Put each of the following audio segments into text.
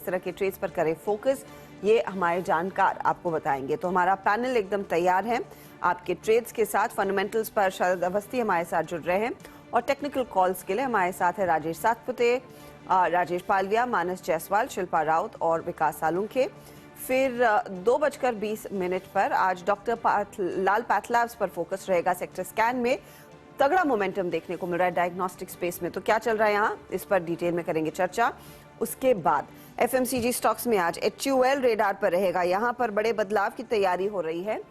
तरह के ट्रेड्स पर करें फोकस, ये हमारे जानकार आपको बताएंगे। तो हमारा पैनल एकदम तैयार है आपके ट्रेड्स के साथ। फंडामेंटल्स पर शरद अवस्थी हमारे साथ जुड़ रहे हैं और टेक्निकल कॉल्स के लिए हमारे साथ है राजेश सातपुते, राजेश पालविया, मानस जायसवाल, शिल्पा राउत और विकास सालुंखे। फिर 2:20 पर आज डॉक्टर लाल पैथलैब्स पर फोकस रहेगा। सेक्टर स्कैन में तगड़ा मोमेंटम देखने को मिल रहा है डायग्नोस्टिक स्पेस में, तो क्या चल रहा है यहाँ, इस पर डिटेल में करेंगे चर्चा। उसके बाद एफएमसीजी स्टॉक्स में आज HUL रेडार पर रहेगा, यहाँ पर बड़े बदलाव की तैयारी हो रही है,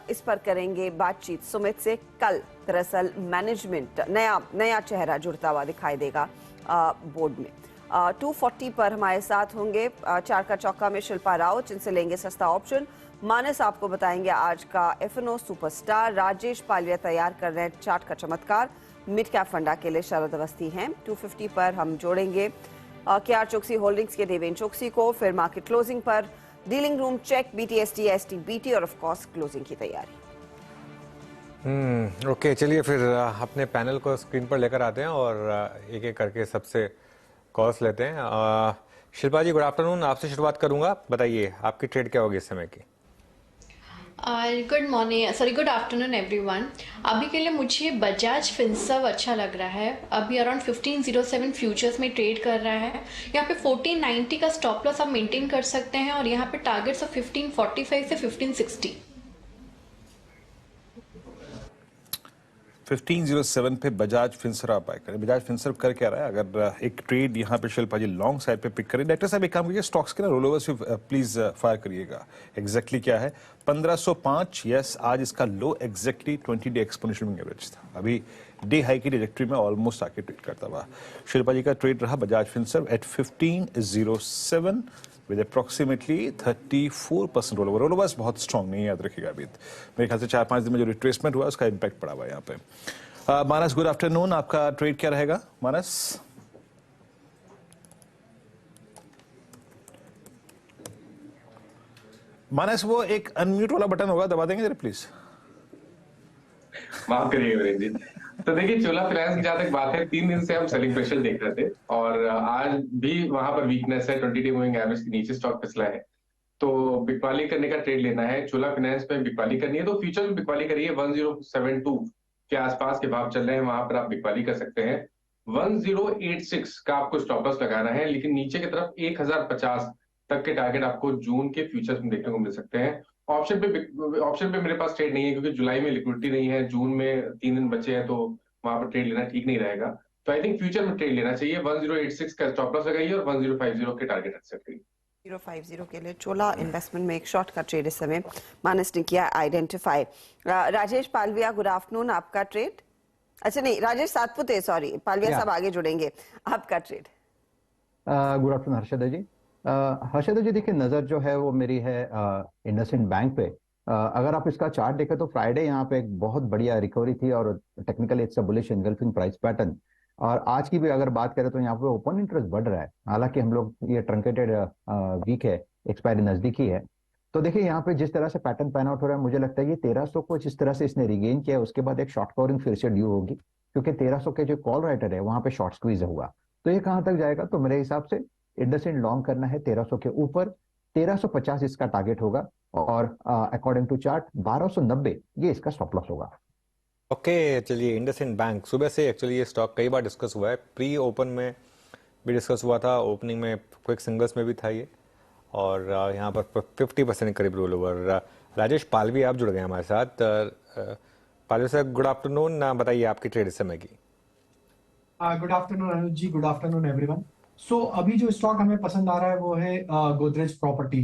इस पर करेंगे बातचीत सुमित से। कल दरअसल मैनेजमेंट नया चेहरा जुड़ता हुआ दिखाई देगा बोर्ड में। 240 पर हमारे साथ होंगे चार का चौका में शिल्पा राउत, जिनसे लेंगे सस्ता ऑप्शन। मानस आपको बताएंगे आज का F&O सुपरस्टार। राजेश पालविया तैयार कर रहे हैं चार्ट का चमत्कार। मिड कैप फंडा के लिए शरद अवस्थी हैं। 250 पर हम जोड़ेंगे KR चोक्सी होल्डिंग्स के देवेंद्र चोक्सी को। फिर मार्केट क्लोजिंग पर dealing room check, BTST, STBT और ऑफ कोर्स क्लोजिंग की तैयारी। ओके, चलिए फिर अपने पैनल को स्क्रीन पर लेकर आते हैं और एक एक करके सबसे कॉल्स लेते हैं। शिल्पा जी, गुड आफ्टरनून, आपसे शुरुआत करूंगा। बताइए आपकी ट्रेड क्या होगी इस समय की? Good afternoon everyone. अभी के लिए मुझे बजाज फिनसर्व अच्छा लग रहा है। अभी अराउंड 1507 फ्यूचर्स में ट्रेड कर रहा है। यहाँ पे 1490 का स्टॉप लॉस आप मेंटेन कर सकते हैं और यहाँ पे टारगेट्स ऑफ 1545 से 1560। 1507 पे बजाज फिनसर्व आप बाय करें। बजाज फिनसर्व कर क्या रहा है? अगर एक ट्रेड यहाँ पे शिल्पा जी लॉन्ग साइड पे पिक करें। डायरेक्टर साहब एक काम कीजिए, स्टॉक्स के ना रोलोवर्स प्लीज फायर करिएगा। एग्जैक्टली क्या है? 1505। यस, आज इसका low exactly 20 day exponential moving average था। अभी डे हाई की ट्रैजेक्टरी में ऑलमोस्ट आके ट्रेड करता हुआ शिल्पा जी का ट्रेड रहा Bajaj Finserv at 1507 with approximately 34% roll over. Roll बहुत स्ट्रॉन्ग नहीं है, याद रखिएगा। अभी मेरे ख्याल से 4-5 दिन में जो रिट्रेसमेंट हुआ उसका इम्पैक्ट पड़ा हुआ है यहाँ पे। मानस, गुड आफ्टरनून, आपका ट्रेड क्या रहेगा? मानस, वो एक अनम्यूट वाला बटन होगा, दबा देंगे जरा प्लीज। माफ करिएगा वीरेंद्र जी। तो देखिए, चोला फाइनेंस की जहां तक बात है, 3 दिन से हम सेलिंग प्रेशर देख रहे थे और आज भी वहां पर वीकनेस है। 20 डे मूविंग एवरेज के नीचे स्टॉक फिसला है, तो बिकवाली करने का ट्रेड लेना है। चोला फाइनेंस में बिकवाली करनी है तो फ्यूचर में बिकवाली करिए। 1072 के आसपास के भाव चल रहे हैं, वहां पर आप बिकवाली कर सकते हैं। 1086 का आपको स्टॉप लॉस लगाना है, लेकिन नीचे की तरफ 1050 तक के टारगेट आपको जून के फ्यूचर्स में देखने को मिल सकते हैं। ऑप्शन पे मेरे पास ट्रेड नहीं है, क्योंकि जुलाई में लिक्विडिटी नहीं है, जून में 3 दिन बचे हैं, तो वहां पर ट्रेड लेना ठीक नहीं रहेगा। तो आई थिंक फ्यूचर में ट्रेड लेना चाहिए। 1086 का स्टॉप लॉस लगाइए और 1050 के टारगेट रख सकते हैं। 050 के लिए चोला इन्वेस्टमेंट में एक शॉर्ट का ट्रेड इस समय मानस ने किया identify. Rajesh Palvia, good afternoon, आपका ट्रेड? अच्छा नहीं, राजेश सातपुते, सॉरी, पालविया साहब आगे जुड़ेंगे। आपका ट्रेड? गुड आफ्टरनून हर्षद जी। हर्षद जी, देखिए नजर जो है वो मेरी है इंडसइंड बैंक पे। अगर आप इसका चार्ट देखें तो फ्राइडे यहाँ पे एक बहुत बढ़िया रिकवरी थी और technically it's a bullish engulfing price pattern. और आज की भी अगर बात करें तो यहाँ पे ओपन इंटरेस्ट बढ़ रहा है, हालांकि हम लोग ये ट्रंकेटेड वीक है, एक्सपायरी नजदीकी है। तो देखिए यहाँ पे जिस तरह से पैटर्न पैन आउट हो रहा है, मुझे लगता है कि 1300 को जिस तरह से इसने रिगेन किया है उसके बाद एक शॉर्ट कवरिंग फिर से ड्यू होगी, क्योंकि 1300 के जो कॉल राइटर है वहां पे शॉर्ट स्क्वीज हुआ। तो ये कहां तक जाएगा? तो मेरे हिसाब से इंडसइंड लॉन्ग करना है 1300 के ऊपर। 1350 इसका टारगेट होगा और अकॉर्डिंग टू चार्ट 1290 ये इसका स्टॉप लॉस होगा। ओके, चलिए इंडसइंड बैंक सुबह से एक्चुअली ये स्टॉक कई बार डिस्कस हुआ है। प्री ओपन में भी डिस्कस हुआ था, ओपनिंग में क्विक सिंगल्स में भी था ये, और यहाँ पर 50% के करीब रोल ओवर। राजेश पालवी आप जुड़ गए हमारे साथ। पालवी सर, गुड आफ्टरनून, बताइए आपकी ट्रेड इस समय की। गुड आफ्टरनून अनुज जी, गुड आफ्टरनून एवरीवन। सो अभी जो स्टॉक हमें पसंद आ रहा है वो है गोदरेज प्रॉपर्टी।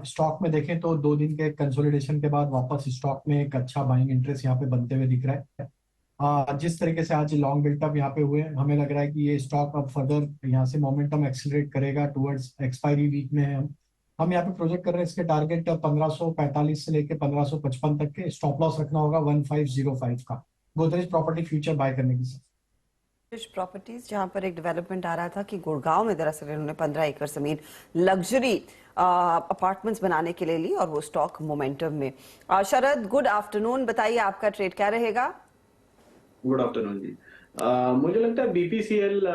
स्टॉक में देखें तो 2 दिन के कंसोलिडेशन के बाद वापस स्टॉक में एक अच्छा बाइंग इंटरेस्ट यहाँ पे बनते हुए दिख रहा है। जिस तरीके से आज लॉन्ग बिल्टअप यहाँ पे हुए, हमें लग रहा है कि ये स्टॉक अब फर्दर यहाँ से मोमेंटम एक्सेलरेट करेगा टुवर्ड्स एक्सपायरी वीक में है। हम यहाँ पे प्रोजेक्ट कर रहे हैं इसके टारगेट 1545 से लेकर 1555 तक के। स्टॉप लॉस रखना होगा 1505 का गोदरेज प्रॉपर्टी फ्यूचर बाय करने की। प्रॉपर्टीज, जहां पर एक डेवलपमेंट आ रहा था कि गुड़गांव में दरअसल उन्होंने 15 एकड़ जमीन लग्जरी अपार्टमेंट्स बनाने के लिए ली और वो स्टॉक मोमेंटम में। शरद, गुड आफ्टरनून, बताइए आपका ट्रेड क्या रहेगा? गुड आफ्टरनून जी। मुझे लगता है बीपीसीएल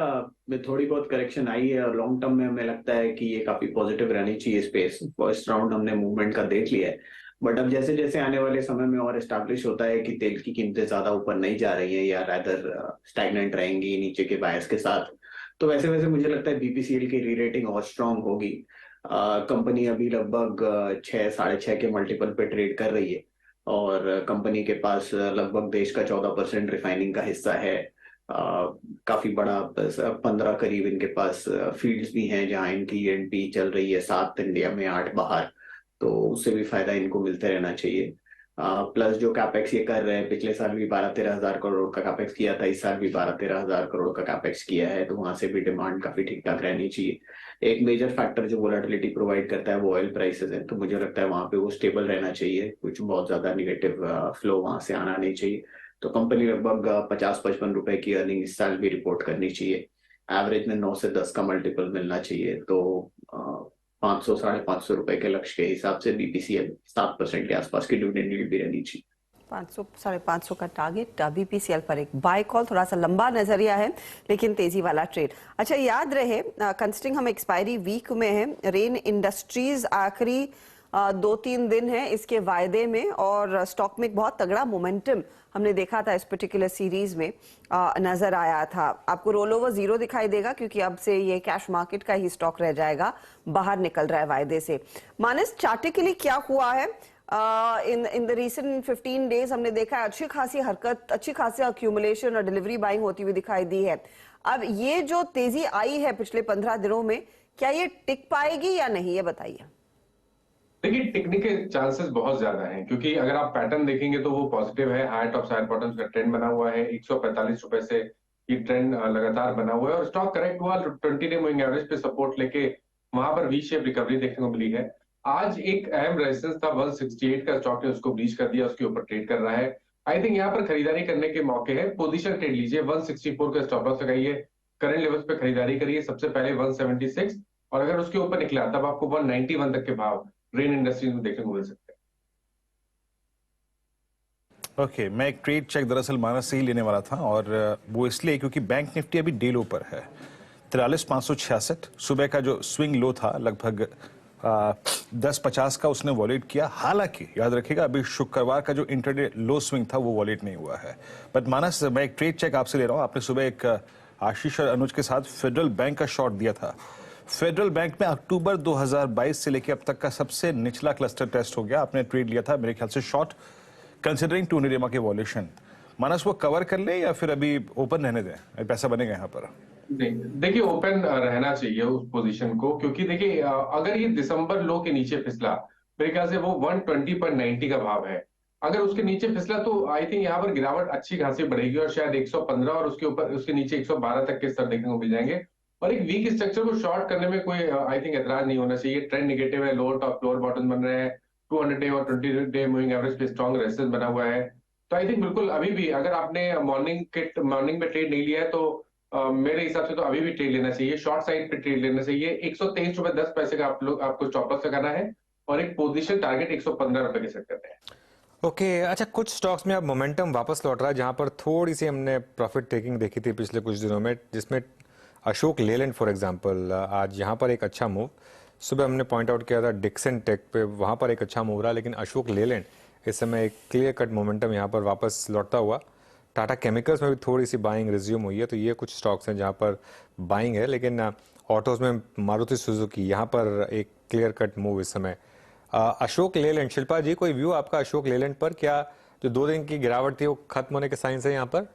में थोड़ी बहुत करेक्शन आई है और लॉन्ग टर्म में हमें लगता है कि ये काफी पॉजिटिव रहनी चाहिए स्पेस। फर्स्ट राउंड हमने मूवमेंट का देख लिया है, बट अब जैसे जैसे आने वाले समय में और एस्टैब्लिश होता है कि तेल की कीमतें ज्यादा ऊपर नहीं जा रही हैं या रादर स्टैग्नेंट रहेंगी नीचे के बायस के साथ, तो वैसे वैसे मुझे लगता है बीपीसीएल की री रेटिंग और स्ट्रांग होगी। कंपनी अभी लगभग 6 साढ़े 6 के मल्टीपल पे ट्रेड कर रही है और कंपनी के पास लगभग देश का 14% रिफाइनिंग का हिस्सा है। काफी बड़ा 15 करीब इनके पास फील्ड्स भी हैं जहां इनकी एनपी चल रही है, 7 इंडिया में 8 बाहर, तो उससे भी फायदा इनको मिलते रहना चाहिए। प्लस जो कैपेक्स ये कर रहे हैं, पिछले साल भी 12-13 हजार करोड़ का कैपेक्स किया था, इस साल भी 12-13 हजार करोड़ का कैपेक्स किया है, तो वहां से भी डिमांड काफी ठीक ठाक रहनी चाहिए। एक मेजर फैक्टर जो वोलेटिलिटी प्रोवाइड करता है वो ऑयल प्राइसेस है, तो मुझे लगता है वहां पे वो स्टेबल रहना चाहिए, कुछ बहुत ज्यादा निगेटिव फ्लो वहां से आना नहीं चाहिए। तो कंपनी लगभग 50-55 रुपए की अर्निंग इस साल भी रिपोर्ट करनी चाहिए। एवरेज में 9 से 10 का मल्टीपल मिलना चाहिए, तो 500-550 रुपए के लक्ष्य के हिसाब से बीपीसीएल 7% के आसपास की डिविडेंड यील्ड भी रहनी चाहिए। 500-550 का टारगेट बीपीसीएल पर एक बाय कॉल, थोड़ा सा लंबा नजरिया है लेकिन तेजी वाला ट्रेड। अच्छा, याद रहे कंसिडरिंग हम एक्सपायरी वीक में हैं, रेन इंडस्ट्रीज आखिरी 2-3 दिन है इसके वायदे में और स्टॉक में एक बहुत तगड़ा मोमेंटम हमने देखा था इस पर्टिकुलर सीरीज में नजर आया था। आपको रोल ओवर 0 दिखाई देगा क्योंकि अब से ये कैश मार्केट का ही स्टॉक रह जाएगा, बाहर निकल रहा है वायदे से। मानस, चार्टिकली क्या हुआ है इन द रीसेंट 15 डेज? हमने देखा है अच्छी खासी हरकत, अच्छी खासी अक्यूमुलेशन और डिलीवरी बाइंग होती हुई दिखाई दी है। अब ये जो तेजी आई है पिछले 15 दिनों में, क्या ये टिक पाएगी या नहीं, ये बताइए। देखिए, टिकने के चांसेस बहुत ज्यादा हैं, क्योंकि अगर आप पैटर्न देखेंगे तो वो पॉजिटिव है। हायर टॉप हायर बॉटम्स का ट्रेंड बना हुआ है, 145 रुपए से ये ट्रेंड लगातार बना हुआ है और स्टॉक करेक्ट हुआ 20 डे मूविंग एवरेज पे सपोर्ट लेके वहां पर वी शेप रिकवरी देखने को मिली है। आज एक अहम रेजिस्टेंस था 168 का, स्टॉक ने उसको ब्रीच कर दिया, उसके ऊपर ट्रेड कर रहा है। आई थिंक यहाँ पर खरीदारी करने के मौके हैं, पोजीशन ट्रेड लीजिए, 164 का स्टॉप लॉस लगाइए, करंट लेवल्स पे खरीदारी करिए, सबसे पहले 176, और अगर उसके ऊपर निकला तब आपको 191 तक के भाव रेन इंडस्ट्रीज में देखने को मिल सकते हैं। ओके, मैं एक ट्रेड चेक दरअसल मानस से ही लेने वाला था, और वो इसलिए क्योंकि बैंक निफ्टी अभी डे लो पर है 43,566। सुबह का जो स्विंग लो था लगभग 10.50 का उसने वॉलेट किया। हालांकि याद रखिएगा अभी शुक्रवार का जो इंटरडे लो स्विंग था वो वॉलेट नहीं हुआ है। बट मानस, मैं एक ट्रेड चेक आपसे ले रहा हूँ। आपने सुबह एक आशीष और अनुज के साथ फेडरल बैंक का शॉर्ट दिया था। फेडरल बैंक में अक्टूबर 2022 से लेकर अब तक का सबसे निचला क्लस्टर टेस्ट हो गया। आपने ट्रेड लिया था मेरे ख्याल से शॉर्ट, कंसिडरिंग टू निरमा के वॉल्यूशन। मानस, वो कवर कर ले या फिर अभी ओपन रहने दें, पैसा बनेगा यहाँ पर? नहीं, देखिए ओपन रहना चाहिए उस पोजीशन को, क्योंकि देखिए अगर ये दिसंबर लो के नीचे फिसला, मेरे ख्याल से वो 120.90 का भाव है, अगर उसके नीचे फिसला तो आई थिंक यहाँ पर गिरावट अच्छी खासी बढ़ेगी और शायद 115 और उसके ऊपर उसके नीचे 112 तक के स्तर देखने को मिल जाएंगे। और एक वीक स्ट्रक्चर को शॉर्ट करने में कोई आई थिंक एतराज नहीं होना चाहिए। ट्रेंड निगेटिव है, लोअर टॉप लोअर बॉटम बन रहे हैं, 200 डे और 20 डे मूविंग एवरेज पे स्ट्रॉन्ग रेजिस्टेंस बना हुआ है। तो आई थिंक बिल्कुल अभी भी अगर आपने मॉर्निंग में ट्रेड नहीं लिया है तो मेरे हिसाब से तो अभी भी ट्रेड लेना चाहिए, शॉर्ट साइड पे ट्रेड लेना चाहिए। 123 रुपए 10 पैसे का आपको स्टॉप लॉस लगाना है और एक पोजीशन टारगेट 115 रुपए के सेट करते हैं। ओके, अच्छा, कुछ स्टॉक्स में अब मोमेंटम वापस लौट रहा है जहां पर थोड़ी सी हमने प्रॉफिट टेकिंग देखी थी पिछले कुछ दिनों में, जिसमें अशोक लेलैंड फॉर एग्जांपल आज यहाँ पर एक अच्छा मूव। सुबह हमने पॉइंट आउट किया था डिक्सन टेक पे, वहाँ पर एक अच्छा मूव रहा, लेकिन अशोक लेलैंड इस समय एक क्लियर कट मोमेंटम यहाँ पर वापस लौटता हुआ। टाटा केमिकल्स में भी थोड़ी सी बाइंग रिज्यूम हुई है, तो ये कुछ स्टॉक्स हैं जहाँ पर बाइंग है। लेकिन ऑटोज में मारुति सुजुकी यहाँ पर एक क्लियर कट मूव इस समय। अशोक लेलैंड, शिल्पा जी कोई व्यू आपका अशोक लेलैंड पर? क्या जो 2 दिन की गिरावट थी वो खत्म होने के साइंस है यहाँ पर?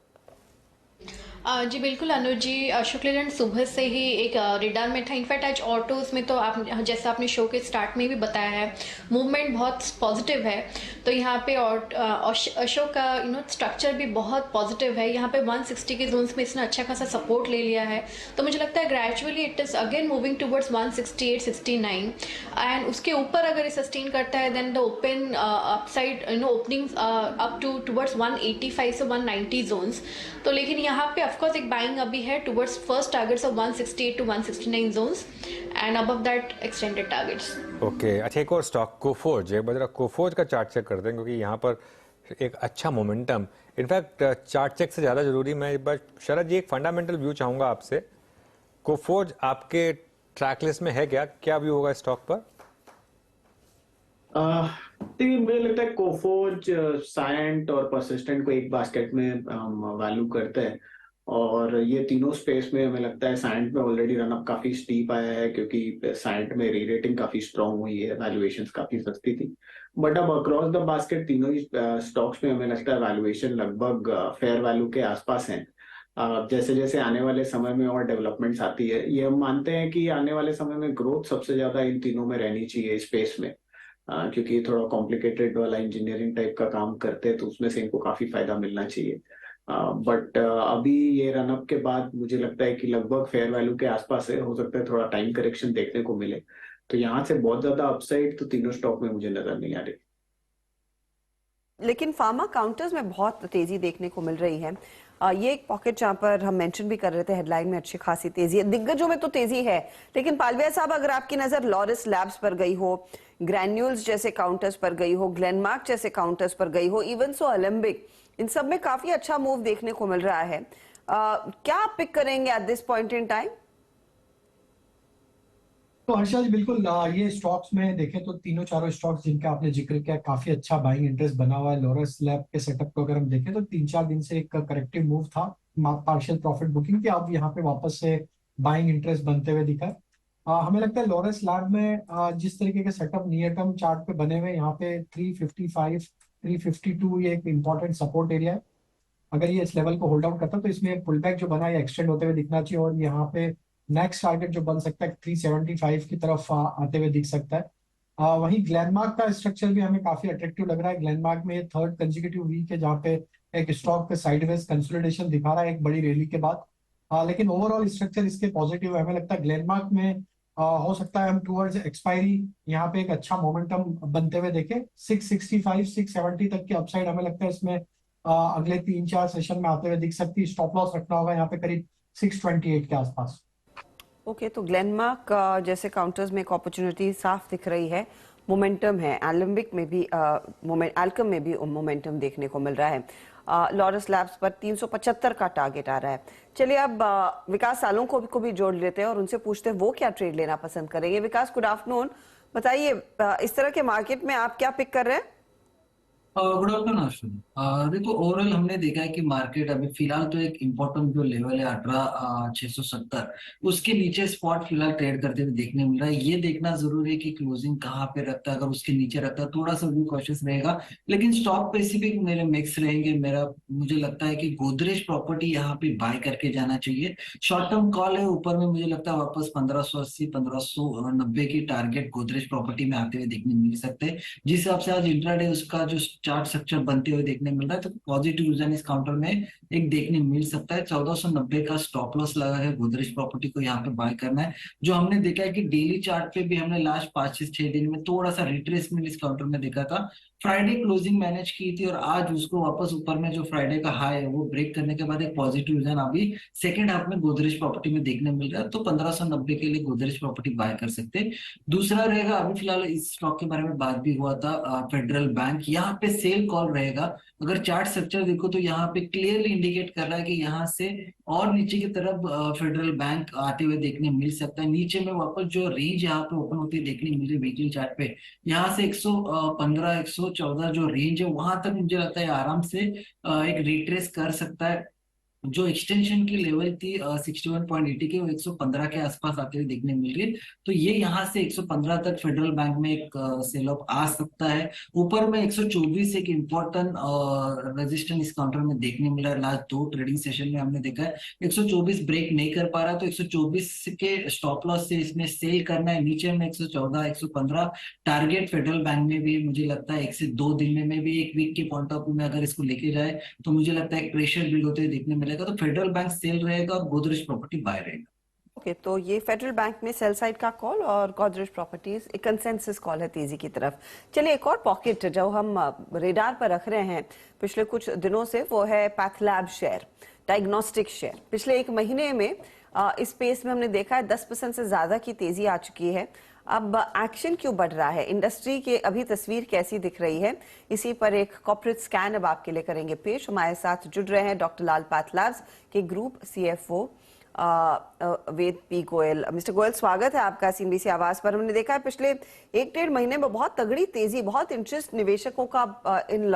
जी बिल्कुल अनुज जी, अशोक लेलैंड सुबह से ही एक रिडार में था। इनफैक्ट आज ऑटोज में तो आप जैसा आपने शो के स्टार्ट में भी बताया है, मूवमेंट बहुत पॉजिटिव है। तो यहाँ पे अशोक का स्ट्रक्चर भी बहुत पॉजिटिव है। यहाँ पे 160 के जोन्स में इसने अच्छा खासा सपोर्ट ले लिया है, तो मुझे लगता है gradually it is again moving towards 168-69 and उसके ऊपर अगर ये सस्टेन करता है then the open upside opening up to towards 185 से 190 जोन्स। तो लेकिन यहाँ पे ऑफकोर्स एक बाइंग अभी है towards first targets of 168 to 169 zones and above that extended targets. Okay, अच्छा, एक और स्टॉक कोफोर्ज, एक बार कोफोर्ज का चार्ट चेक करते हैं क्योंकि यहाँ पर एक अच्छा मोमेंटम इनफैक्ट चार्ट चेक से ज़्यादा जरूरी मैं बस शरद जी एक फंडामेंटल व्यू चाहूँगा आपसे। कोफोर्ज आपके ट्रैक लिस्ट में है क्या व्यू होगा स्टॉक पर? देखिए मुझे लगता है कोफोर्ज, सायंट और परसिस्टेंट को एक बास्केट में हम वैल्यू करते हैं, और ये तीनों स्पेस में हमें लगता है सायंट में ऑलरेडी रनअप काफी स्टीप आया है, क्योंकि सायंट में री रेटिंग काफी स्ट्रांग हुई है, वैल्यूएशंस काफी सस्ती थी। बट अब अक्रॉस द बास्केट तीनों ही स्टॉक्स में हमें लगता है वैल्यूएशन लगभग फेयर वैल्यू के आसपास है। जैसे जैसे आने वाले समय में और डेवलपमेंट्स आती है, ये हम मानते हैं कि आने वाले समय में ग्रोथ सबसे ज्यादा इन तीनों में रहनी चाहिए स्पेस में, क्योंकि थोड़ा कॉम्प्लिकेटेड वाला इंजीनियरिंग टाइप का काम करते हैं, तो उसमें से इनको काफी फायदा मिलना चाहिए। बट अभी ये रनअप के बाद मुझे लगता है कि लगभग फेयर वैल्यू के आसपास है, हो सकता है थोड़ा टाइम करेक्शन देखने को मिले, तो यहाँ से बहुत ज्यादा अपसाइड तो तीनों स्टॉक में मुझे नजर नहीं आ रही। लेकिन फार्मा काउंटर्स में बहुत तेजी देखने को मिल रही है। ये एक पॉकेट जहां पर हम मेंशन भी कर रहे थे हेडलाइन में, अच्छी खासी तेजी है। दिग्गजों में तो तेजी है, लेकिन पालविया साहब अगर आपकी नजर लॉरस लैब्स पर गई हो, ग्रैन्यूल्स जैसे काउंटर्स पर गई हो, ग्लेनमार्क जैसे काउंटर्स पर गई हो, इवन सो एलेम्बिक, इन सब में काफी अच्छा मूव देखने को मिल रहा है। क्या आप पिक करेंगे eight this point in time? तो हर्षा जी बिल्कुल, ये स्टॉक्स में देखें तो तीनों चारों स्टॉक्स जिनका आपने जिक्र किया, काफी अच्छा बाइंग इंटरेस्ट बना हुआ है। लॉरस लैब के सेटअप को अगर हम देखें तो 3-4 दिन से एक करेक्टिव मूव था, पार्शियल प्रॉफिट बुकिंग के, अब यहाँ पे वापस से बाइंग इंटरेस्ट बनते हुए दिखा है। हमें लगता है लॉरस लैब में जिस तरीके के सेटअप नियर टर्म चार्ट पे बने हुए, यहाँ पे 355 352 ये एक इंपॉर्टेंट सपोर्ट एरिया है। अगर ये इस लेवल को होल्ड आउट करता है तो इसमें पुल बैक जो बना है एक्सटेंड होते हुए दिखना चाहिए, और यहाँ पे नेक्स्ट टारगेट जो बन सकता है 375 की तरफ आते हुए दिख सकता है। वहीं ग्लेनमार्क का स्ट्रक्चर भी हमें काफी अट्रैक्टिव लग रहा है। ग्लेनमार्क में ये थर्ड कंसेक्यूटिव वीक है जहाँ पे एक स्टॉक पे साइडवेज कंसोलिडेशन दिखा रहा है एक बड़ी रैली के बाद। लेकिन ओवरऑल स्ट्रक्चर इसके पॉजिटिव है। हमें लगता है ग्लेनमार्क में हो सकता है हम टूवर्ड्स एक्सपायरी यहाँ पे एक अच्छा मोमेंटम बनते हुए देखें। 665 670 तक की अपसाइड हमें लगता है इसमें अगले 3-4 सेशन में आते हुए दिख सकती है। स्टॉप लॉस रखना होगा यहाँ पे करीब 628 के आसपास। ओके, तो ग्लेनमार्क जैसे काउंटर्स में एक अपॉर्चुनिटी साफ दिख रही है, मोमेंटम है। एलेम्बिक में भी एल्कम में भी मोमेंटम देखने को मिल रहा है। लॉरस लैब्स पर 375 का टारगेट आ रहा है। चलिए अब विकास सालों को भी जोड़ लेते हैं और उनसे पूछते हैं वो क्या ट्रेड लेना पसंद करेंगे। विकास, गुड आफ्टरनून, बताइए इस तरह के मार्केट में आप क्या पिक कर रहे हैं? Good afternoon Ashun. देखो ओवरऑल हमने देखा है कि मार्केट अभी फिलहाल तो एक इम्पोर्टेंट जो लेवल है 18,670, उसके नीचे स्पॉट फिलहाल ट्रेड करते हुए देखने मिल रहा है। ये देखना जरूरी है कि क्लोजिंग कहाँ पे रखता है। अगर उसके नीचे रखता है थोड़ा सा भी कॉशियस रहेगा, लेकिन स्टॉक स्पेसिफिक मेरे मिक्स रहेंगे। मुझे लगता है कि गोदरेज प्रॉपर्टी यहाँ पे बाय करके जाना चाहिए। शॉर्ट टर्म कॉल है ऊपर में, मुझे लगता है वापस 1580 1590 की टारगेट गोदरेज प्रॉपर्टी में आते हुए देखने मिल सकते हैं। जिस हिसाब से आज इंट्राडे उसका जो चार्ट स्ट्रक्चर बनते हुए देखने मिल रहा है, तो पॉजिटिव रीजन इस काउंटर में एक देखने मिल सकता है। 1490 का स्टॉप लॉस लगा है, गोदरेज प्रॉपर्टी को यहाँ पे बाय करना है। जो हमने देखा है कि डेली चार्ट पे भी हमने लास्ट 5 से 6 दिन में थोड़ा सा रिट्रेसमेंट इस काउंटर में देखा था। फ्राइडे क्लोजिंग मैनेज की थी और आज उसको वापस ऊपर में जो फ्राइडे का हाई है वो ब्रेक करने के बाद एक पॉजिटिव रीजन अभी सेकंड हाफ में गोदरेज प्रॉपर्टी में देखने मिल रहा है। तो 1590 के लिए गोदरेज प्रॉपर्टी बाय कर सकते हैं। दूसरा रहेगा, अभी फिलहाल इस स्टॉक के बारे में बात भी हुआ था, फेडरल बैंक। यहाँ पे सेल कॉल रहेगा। अगर चार्ट स्ट्रक्चर देखो तो यहाँ पे क्लियरली इंडिकेट कर रहा है कि यहाँ से और नीचे की तरफ फेडरल बैंक आते हुए देखने मिल सकता है। नीचे में वापस जो रेंज यहाँ पे ओपन होती है देखने मिल रही है वीकली चार्ट पे, यहाँ से 115 114 जो रेंज है वहां तक मुझे लगता है आराम से एक रिट्रेस कर सकता है। जो एक्सटेंशन की लेवल थी 61.80 के, वो 115 के आसपास आते हुए देखने मिल रही है। तो ये यहाँ से 115 तक फेडरल बैंक में एक सेल ऑफ आ सकता है। ऊपर में 124 एक इम्पोर्टेंट रेजिस्टेंस इस काउंटर में देखने मिला है। लास्ट 2 ट्रेडिंग सेशन में हमने देखा है 124 ब्रेक नहीं कर पा रहा, तो 124 के स्टॉप लॉस से इसमें सेल करना है। नीचे में 114 115 टारगेट फेडरल बैंक में भी मुझे लगता है 1 से 2 दिन में भी, एक वीक के पॉइंट ऑफ व्यू में अगर इसको लेके जाए तो मुझे लगता है एक प्रेशर बिल्ड होते हुए देखने मिलेगा। तो फेडरल बैंक सेल रहेगा और गोदरेज प्रॉपर्टी बाय रहेगा। ओके, तो ये फेडरल बैंक में सेल साइड का कॉल और गोदरेज प्रॉपर्टीज एक कंसेंसस कॉल है तेजी की तरफ। चलिए एक और पॉकेट जो हम रेडार पर रख रहे हैं पिछले कुछ दिनों से, वो है पैथलैब शेयर, डायग्नोस्टिक शेयर। पिछले 1 महीने में इस स्पेस में हमने देखा है 10% से ज्यादा की तेजी आ चुकी है। अब एक्शन क्यों बढ़ रहा है, इंडस्ट्री की अभी तस्वीर कैसी दिख रही है, इसी पर एक कॉर्पोरेट स्कैन अब आपके लिए करेंगे पेश। हमारे साथ जुड़ रहे हैं डॉक्टर लाल पाथ लैब्स के ग्रुप CFO वेद पी गोयल। मिस्टर गोयल, स्वागत है आपका CNBC आवाज पर। हमने देखा है पिछले 1-1.5 महीने में बहुत तगड़ी तेजी, बहुत इंटरेस्ट निवेशकों का इन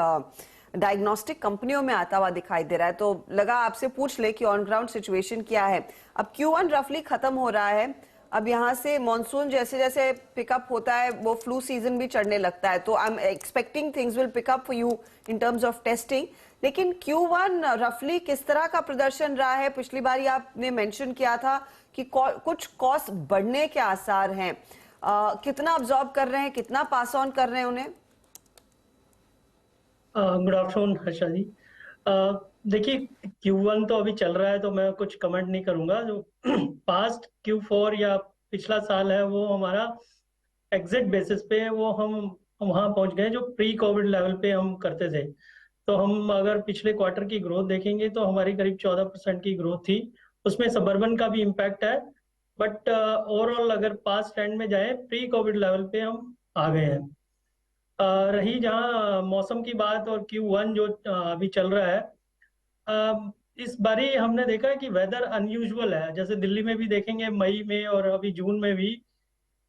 डायग्नोस्टिक कंपनियों में आता हुआ दिखाई दे रहा है, तो लगा आपसे पूछ ले कि ऑन ग्राउंड सिचुएशन क्या है। अब Q1 रफली खत्म हो रहा है, अब यहाँ से मॉनसून जैसे जैसे पिकअप होता है वो फ्लू सीजन भी चढ़ने लगता है, तो I am expecting things will pick up for you in terms of testing. लेकिन Q1 रफली किस तरह का प्रदर्शन रहा है? पिछली बार आपने मेंशन किया था कि कुछ कॉस्ट बढ़ने के आसार हैं, कितना अब्सॉर्ब कर रहे हैं, कितना पास ऑन कर रहे हैं उन्हें? गुड आफ्टरनून हर्षा जी। देखिए, Q1 तो अभी चल रहा है तो मैं कुछ कमेंट नहीं करूंगा। जो पास्ट Q4 या पिछला साल है वो हमारा एग्जिट बेसिस पे वो हम वहां पहुंच गए जो प्री कोविड लेवल पे हम करते थे। तो हम अगर पिछले क्वार्टर की ग्रोथ देखेंगे तो हमारी करीब 14% की ग्रोथ थी, उसमें सबर्बन का भी इम्पैक्ट है, बट ओवरऑल अगर पास्ट ट्रेंड में जाए प्री कोविड लेवल पे हम आ गए हैं। रही जहां मौसम की बात और Q1 जो अभी चल रहा है, इस बारी हमने देखा है कि वेदर अनयूजुअल है। जैसे दिल्ली में भी देखेंगे मई में और अभी जून में भी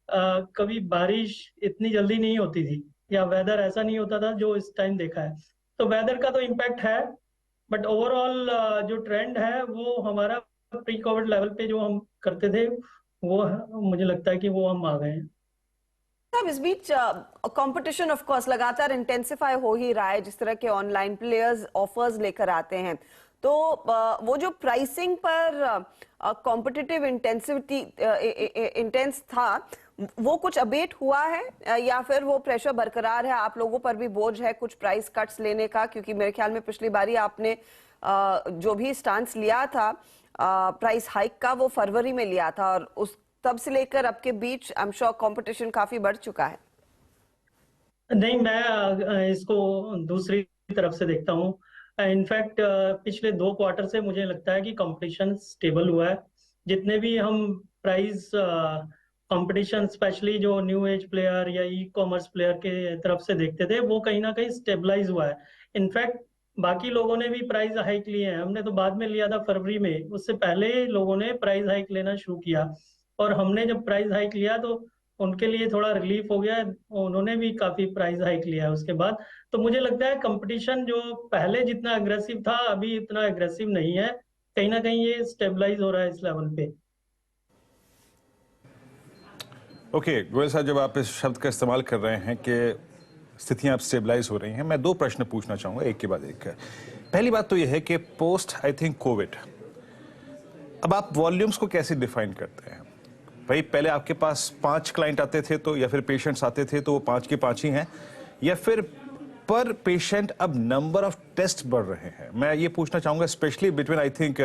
कभी बारिश इतनी जल्दी नहीं होती थी या वेदर ऐसा नहीं होता था जो इस टाइम देखा है। तो वेदर का तो इम्पैक्ट है, बट ओवरऑल जो ट्रेंड है वो हमारा प्री कोविड लेवल पे जो हम करते थे वो मुझे लगता है कि वो हम आ गए हैं। अब इस बीच कंपटीशन ऑफ कोर्स लगातार इंटेंसिफाई हो ही रहा है, जिस तरह के ऑनलाइन प्लेयर्स ऑफर्स लेकर आते हैं, तो वो जो प्राइसिंग पर कॉम्पिटिटिव इंटेंस था वो कुछ अबेट हुआ है या फिर वो प्रेशर बरकरार है? आप लोगों पर भी बोझ है कुछ प्राइस कट्स लेने का, क्योंकि मेरे ख्याल में पिछली बारी आपने जो भी स्टांस लिया था प्राइस हाइक का वो फरवरी में लिया था, और उस तब से लेकर अब के बीच आई एम श्योर कंपटीशन काफी बढ़ चुका है। नहीं, मैं इसको दूसरी तरफ से देखता हूँ। इनफैक्ट पिछले 2 क्वार्टर से मुझे लगता है कि कंपटीशन स्टेबल हुआ है। जितने भी हम प्राइस कंपटीशन स्पेशली जो न्यू एज प्लेयर या ई कॉमर्स प्लेयर के तरफ से देखते थे वो कहीं ना कहीं स्टेबलाइज हुआ है। इनफैक्ट बाकी लोगों ने भी प्राइस हाइक लिए हैं, हमने तो बाद में लिया था फरवरी में, उससे पहले लोगों ने प्राइस हाइक लेना शुरू किया, और हमने जब प्राइस हाइक लिया तो उनके लिए थोड़ा रिलीफ हो गया, उन्होंने भी काफी प्राइस हाइक लिया है उसके बाद। तो मुझे लगता है कंपटीशन जो पहले जितना अग्रेसिव था अभी इतना अग्रेसिव नहीं है, कहीं ना कहीं ये स्टेबलाइज हो रहा है इस लेवल पे। ओके, गोयल साहब, जब आप इस शब्द का इस्तेमाल कर रहे हैं कि स्थितियां अब स्टेबलाइज हो रही हैं, मैं 2 प्रश्न पूछना चाहूंगा एक के बाद एक। पहली बात तो यह है कि पोस्ट आई थिंक कोविड अब आप वॉल्यूम्स को कैसे डिफाइन करते हैं? भाई पहले आपके पास 5 क्लाइंट आते थे तो, या फिर पेशेंट्स आते थे तो वो 5 के 5 ही हैं, या फिर पर पेशेंट अब नंबर ऑफ टेस्ट बढ़ रहे हैं? मैं ये पूछना चाहूंगा specially between I think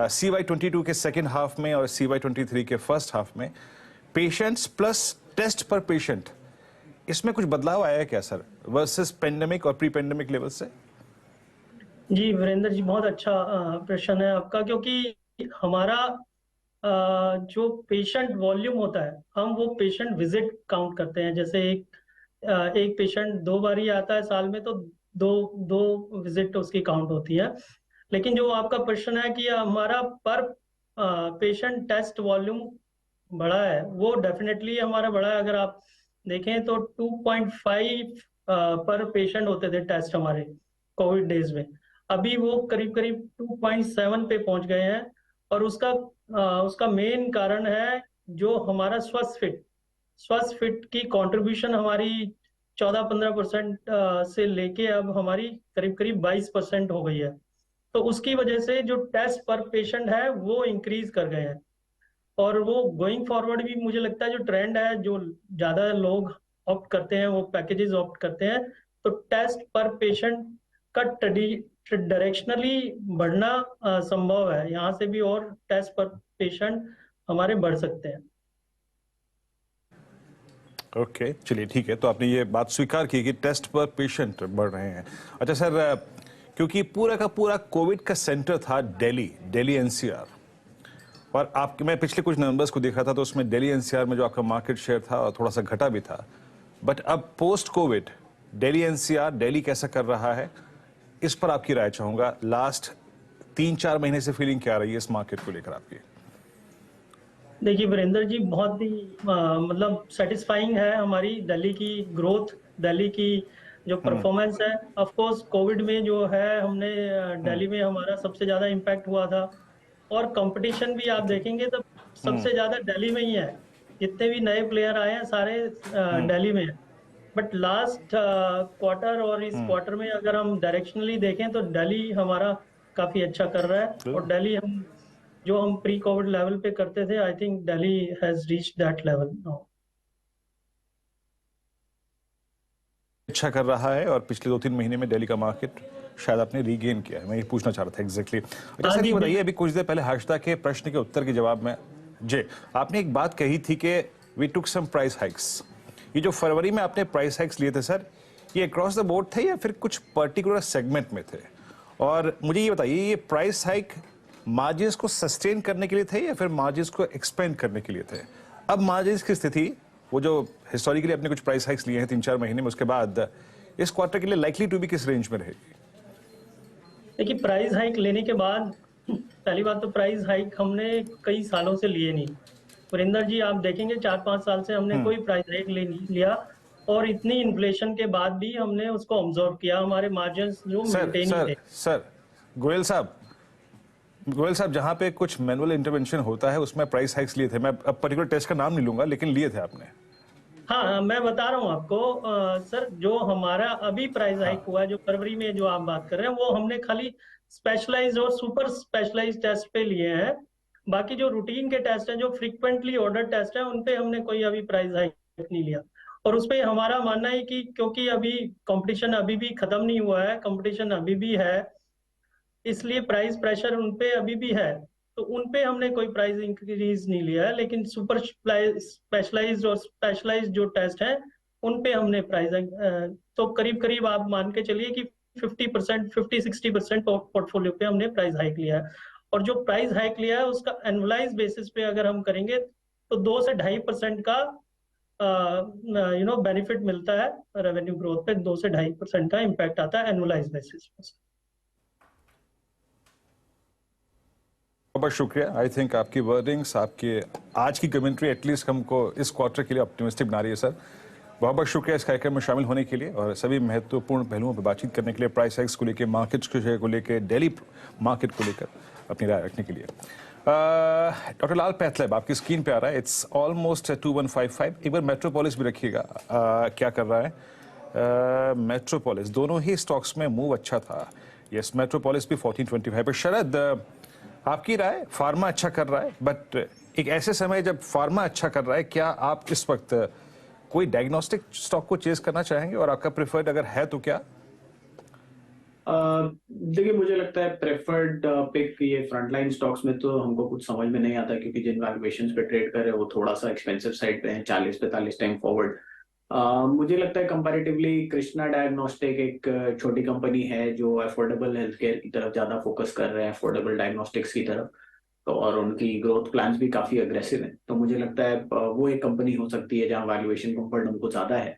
CY22 के सेकेंड हाफ में और CY23 के फर्स्ट हाफ में पेशेंट्स प्लस टेस्ट पर पेशेंट, इसमें कुछ बदलाव आया है क्या सर, वर्सेस पेंडेमिक और प्री पेंडेमिक लेवल से? जी वीरेंद्र जी, बहुत अच्छा प्रश्न है आपका, क्योंकि हमारा जो पेशेंट वॉल्यूम होता है हम वो पेशेंट विजिट काउंट करते हैं। जैसे एक पेशेंट 2 बार ही आता है साल में तो दो विजिट उसकी काउंट होती है। लेकिन जो आपका प्रश्न है कि हमारा पर पेशेंट टेस्ट वॉल्यूम बढ़ा है, वो डेफिनेटली हमारा बढ़ा है। अगर आप देखें तो 2.5 पर पेशेंट होते थे टेस्ट हमारे कोविड डेज में, अभी वो करीब करीब 2.7 पे पहुंच गए हैं। और उसका मेन कारण है जो हमारा स्वस्थ फिट की कंट्रीब्यूशन हमारी 14-15% से लेके अब हमारी करीब करीब 22% हो गई है। तो उसकी वजह से जो टेस्ट पर पेशेंट है वो इंक्रीज कर गए हैं, और वो गोइंग फॉरवर्ड भी मुझे लगता है जो ट्रेंड है, जो ज्यादा लोग ऑप्ट करते हैं वो पैकेजेस ऑप्ट करते हैं, तो टेस्ट पर पेशेंट का डायरेक्शनली बढ़ना संभव है। यहाँ से भी और टेस्ट पर पेशेंट हमारे बढ़ सकते हैं। ओके, चलिए ठीक है, तो आपने ये बात स्वीकार की कि टेस्ट पर पेशेंट बढ़ रहे हैं। अच्छा सर, क्योंकि पूरा का पूरा कोविड का सेंटर था दिल्ली NCR, और आपके मैं पिछले कुछ नंबर्स को देखा था तो उसमें दिल्ली एनसीआर में जो आपका मार्केट शेयर था और थोड़ा सा घटा भी था, बट अब post Covid Delhi NCR Delhi कैसा कर रहा है, इस पर आपकी राय चाहूंगा। लास्ट 3-4 महीने से फीलिंग क्या रही है इस मार्केट को लेकर आपकी? देखिए वीरेंद्र जी, बहुत ही मतलब सेटिस्फाइंग है हमारी दिल्ली की ग्रोथ, दिल्ली की जो परफॉर्मेंस है। ऑफ कोर्स कोविड में जो है हमने दिल्ली में हमारा सबसे ज्यादा इम्पैक्ट हुआ था, और कंपटीशन भी आप देखेंगे तो सबसे ज्यादा दिल्ली में ही है। जितने भी नए प्लेयर आए हैं सारे दिल्ली में है। बट लास्ट क्वार्टर और इस क्वार्टर में अगर हम डायरेक्शनली देखें तो दिल्ली हमारा काफी अच्छा कर रहा है, और दिल्ली जो हम प्री कोविड लेवल पे करते थे, I think Delhi has reached that level now. अच्छा कर रहा है और पिछले 2-3 महीने में दिल्ली का मार्केट शायद आपने रीगेन किया है, मैं ये पूछना चाह रहा था एग्जैक्टली। अच्छा सर ये बताइए, अभी कुछ देर पहले हर्षदा के प्रश्न के उत्तर के जवाब में जी आपने एक बात कही थी कि we took some price hikes. ये जो फरवरी में आपने प्राइस हाइक्स लिए थे सर, ये अक्रॉस द बोर्ड थे या फिर कुछ पर्टिकुलर सेगमेंट में थे? और मुझे ये बताइए, ये प्राइस हाइक मार्जिन्स को सस्टेन करने के लिए थे या फिर मार्जिन्स को एक्सपेंड करने के लिए थे? अब मार्जिन्स की स्थिति, वो जो हिस्टोरिकली अपने कुछ प्राइस हाइक्स लिए हैं 3-4 महीने में, उसके बाद इस क्वार्टर के लिए लाइकली टू बी किस रेंज में रहेगी? देखिए, प्राइस हाइक लेने के बाद पहली बात तो प्राइस हाइक हमने कई सालों से लिए नहीं वीरेंद्र जी। आप देखेंगे 4-5 साल से हमने कोई प्राइस हाइक नहीं लिया, और इतनी इन्फ्लेशन के बाद भी हमने उसको ऑब्जर्व किया। हमारे मार्जिन्स जो मेंटेन ही थे। सर गोयल साहब, जहां पे कुछ मैनुअल इंटरवेंशन होता है उसमें प्राइस हाइक्स लिए थे। मैं अब पर्टिकुलर टेस्ट का नाम नहीं लूंगा, लेकिन लिए थे आपने। हाँ, मैं बता रहा हूँ आपको सर, जो हमारा अभी प्राइस हाइक हुआ है, जो फरवरी में जो आप बात कर रहे हैं, वो हमने खाली स्पेशलाइज्ड और सुपर स्पेशलाइज्ड टेस्ट पे लिए हैं। बाकी जो रूटीन के टेस्ट हैं, जो फ्रिक्वेंटली ऑर्डर टेस्ट हैं, उन पे हमने कोई अभी प्राइस हाइक नहीं लिया। और उस पे हमारा मानना है कि क्योंकि अभी कंपटीशन अभी भी खत्म नहीं हुआ है, कंपटीशन अभी भी है, इसलिए प्राइस प्रेशर उन पे अभी भी है। तो उन पे हमने कोई प्राइस इंक्रीज नहीं लिया है, लेकिन सुपर स्पेशलाइज्ड और स्पेशलाइज्ड जो टेस्ट है उन पे हमने प्राइस तो करीब करीब आप मान के चलिए कि 50-60% पोर्टफोलियो पे हमने प्राइस हाइक लिया है। और जो प्राइस हाइक लिया है उसका एनुअलाइज बेसिस पे अगर हम करेंगे तो 2 से 2.5% का बेनिफिट मिलता है रेवेन्यू ग्रोथ पे। 2 से 2.5% का इम्पैक्ट आता है एनुअलाइज बेसिस पे। बहुत शुक्रिया। आई थिंक आपकी वर्डिंग्स, आपके आज की कमेंट्री एटलीस्ट हमको इस क्वार्टर के लिए ऑप्टिमिस्टिक बना रही है सर। बहुत बहुत शुक्रिया इस कार्यक्रम में शामिल होने के लिए और सभी महत्वपूर्ण पहलुओं पर बातचीत करने के लिए, प्राइस हाइक्स को लेकर, मार्केट्स को लेकर, दिल्ली मार्केट को लेकर अपनी राय रखने के लिए। डॉक्टर लाल पैथलैब आपकी स्क्रीन पे आ रहा है, इट्स ऑलमोस्ट 2155। एक बार मेट्रोपोलिस भी रखिएगा क्या कर रहा है। मेट्रोपोलिस दोनों ही स्टॉक्स में मूव अच्छा था। यस, मेट्रोपोलिस भी 1425 पर। शरद आपकी राय, फार्मा अच्छा कर रहा है, बट एक ऐसे समय जब फार्मा अच्छा कर रहा है, क्या आप इस वक्त कोई डायग्नोस्टिक स्टॉक को चेस करना चाहेंगे और आपका प्रेफर्ड अगर है तो क्या? देखिए, मुझे लगता है प्रेफर्ड पिक ये फ्रंटलाइन स्टॉक्स में तो हमको कुछ समझ में नहीं आता, क्योंकि जिन वैल्यूएशंस पे ट्रेड कर रहे हैं वो थोड़ा सा एक्सपेंसिव साइड पे है, 40-45 टाइम फॉरवर्ड। मुझे लगता है कंपैरेटिवली कृष्णा डायग्नोस्टिक एक छोटी कंपनी है जो अफोर्डेबल हेल्थ केयर की तरफ ज्यादा फोकस कर रहे हैं, अफोर्डेबल डायग्नोस्टिक्स की तरफ, तो और उनकी ग्रोथ प्लान्स भी काफी अग्रेसिव हैं। तो मुझे लगता है वो एक कंपनी हो सकती है जहां वैल्यूएशन कंफर्ट हमको ज्यादा है।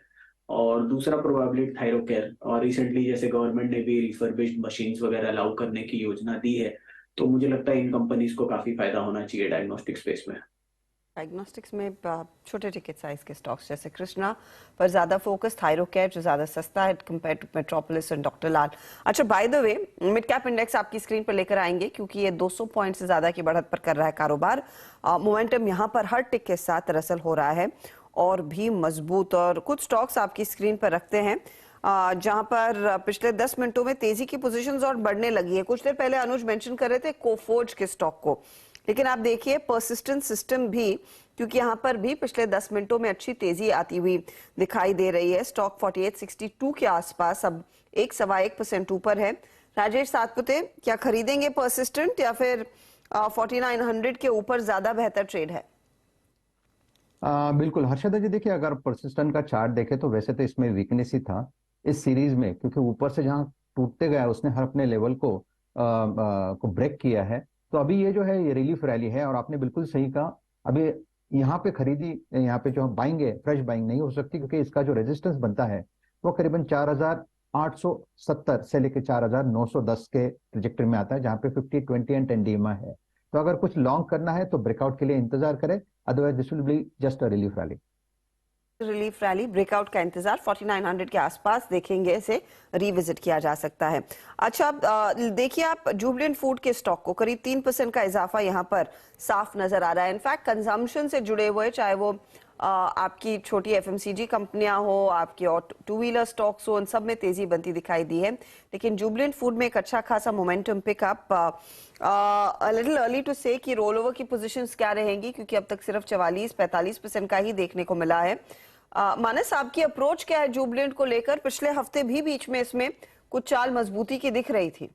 और दूसरा प्रोबेबली थायरोकेयर, और रिसेंटली जैसे गवर्नमेंट ने भी रिफर्बिश्ड मशीन्स वगैरह अलाउ करने की योजना दी है, तो मुझे लगता है इन कंपनीज को काफी फायदा होना चाहिए डायग्नोस्टिक स्पेस में। डायग्नोस्टिक्स में छोटे टिकट साइज के स्टॉक्स जैसे कृष्णा पर ज्यादा फोकस, थायरोकेयर जो ज्यादा सस्ता है कंपेयर टू मेट्रोपोलिस और डॉक्टर लाल। अच्छा, by the way mid cap index आपकी स्क्रीन पर लेकर आएंगे क्योंकि ये 200 पॉइंट से ज्यादा की बढ़त पर कर रहा है कारोबार। मोमेंटम यहाँ पर हर टिक के साथ दरअसल हो रहा है और भी मजबूत। और कुछ स्टॉक्स आपकी स्क्रीन पर रखते हैं जहां पर पिछले 10 मिनटों में तेजी की पोजीशंस और बढ़ने लगी है। कुछ देर पहले अनुज मेंशन कर रहे थे कोफोर्ज के स्टॉक को, लेकिन आप देखिए परसिस्टेंट सिस्टम भी, क्योंकि यहां पर भी पिछले 10 मिनटों में अच्छी तेजी आती हुई दिखाई दे रही है। स्टॉक 4862 के आसपास अब 1.1% ऊपर है। राजेश सातपुते, क्या खरीदेंगे परसिस्टेंट या फिर 4900 के ऊपर ज्यादा बेहतर ट्रेड है? बिल्कुल हर्षदा जी, देखिए अगर परसिस्टेंट का चार्ट देखे तो वैसे तो इसमें वीकनेस ही था इस सीरीज में, क्योंकि ऊपर से जहां टूटते गया उसने हर अपने लेवल को ब्रेक किया है। तो अभी ये जो है ये रिलीफ रैली है, और आपने बिल्कुल सही कहा, अभी यहाँ पे खरीदी, यहाँ पे जो हम बाइंग है, फ्रेश बाइंग नहीं हो सकती, क्योंकि इसका जो रेजिस्टेंस बनता है वो करीबन 4870 से लेकर 4910 के ट्रेजेक्टरी में आता है, जहाँ पे 50, 20 एंड 10 डीएमए है। तो अगर कुछ लॉन्ग करना है तो ब्रेकआउट के लिए इंतजार करें, otherwise this will be just a relief rally. Relief rally, breakout का इंतजार 4900 के आसपास देखेंगे, इसे रिविजिट किया जा सकता है। अच्छा, देखिए आप जुबिलेंट फूड के स्टॉक को करीब 3% का इजाफा यहाँ पर साफ नजर आ रहा है। इनफैक्ट कंजम्पशन से जुड़े हुए, चाहे वो आपकी छोटी एफएमसीजी कंपनियां हो, आपके टू व्हीलर स्टॉक्स हो, उन सब में तेजी बनती दिखाई दी है। लेकिन जुबिलेंट फूड में एक अच्छा खासा momentum pickup, little early to say कि रोल ओवर की पोजीशंस क्या रहेंगी, क्योंकि अब तक सिर्फ 44-45% का ही देखने को मिला है। मानस, आपकी अप्रोच क्या है जुबिलेंट को लेकर? पिछले हफ्ते भी बीच में इसमें कुछ चाल मजबूती की दिख रही थी।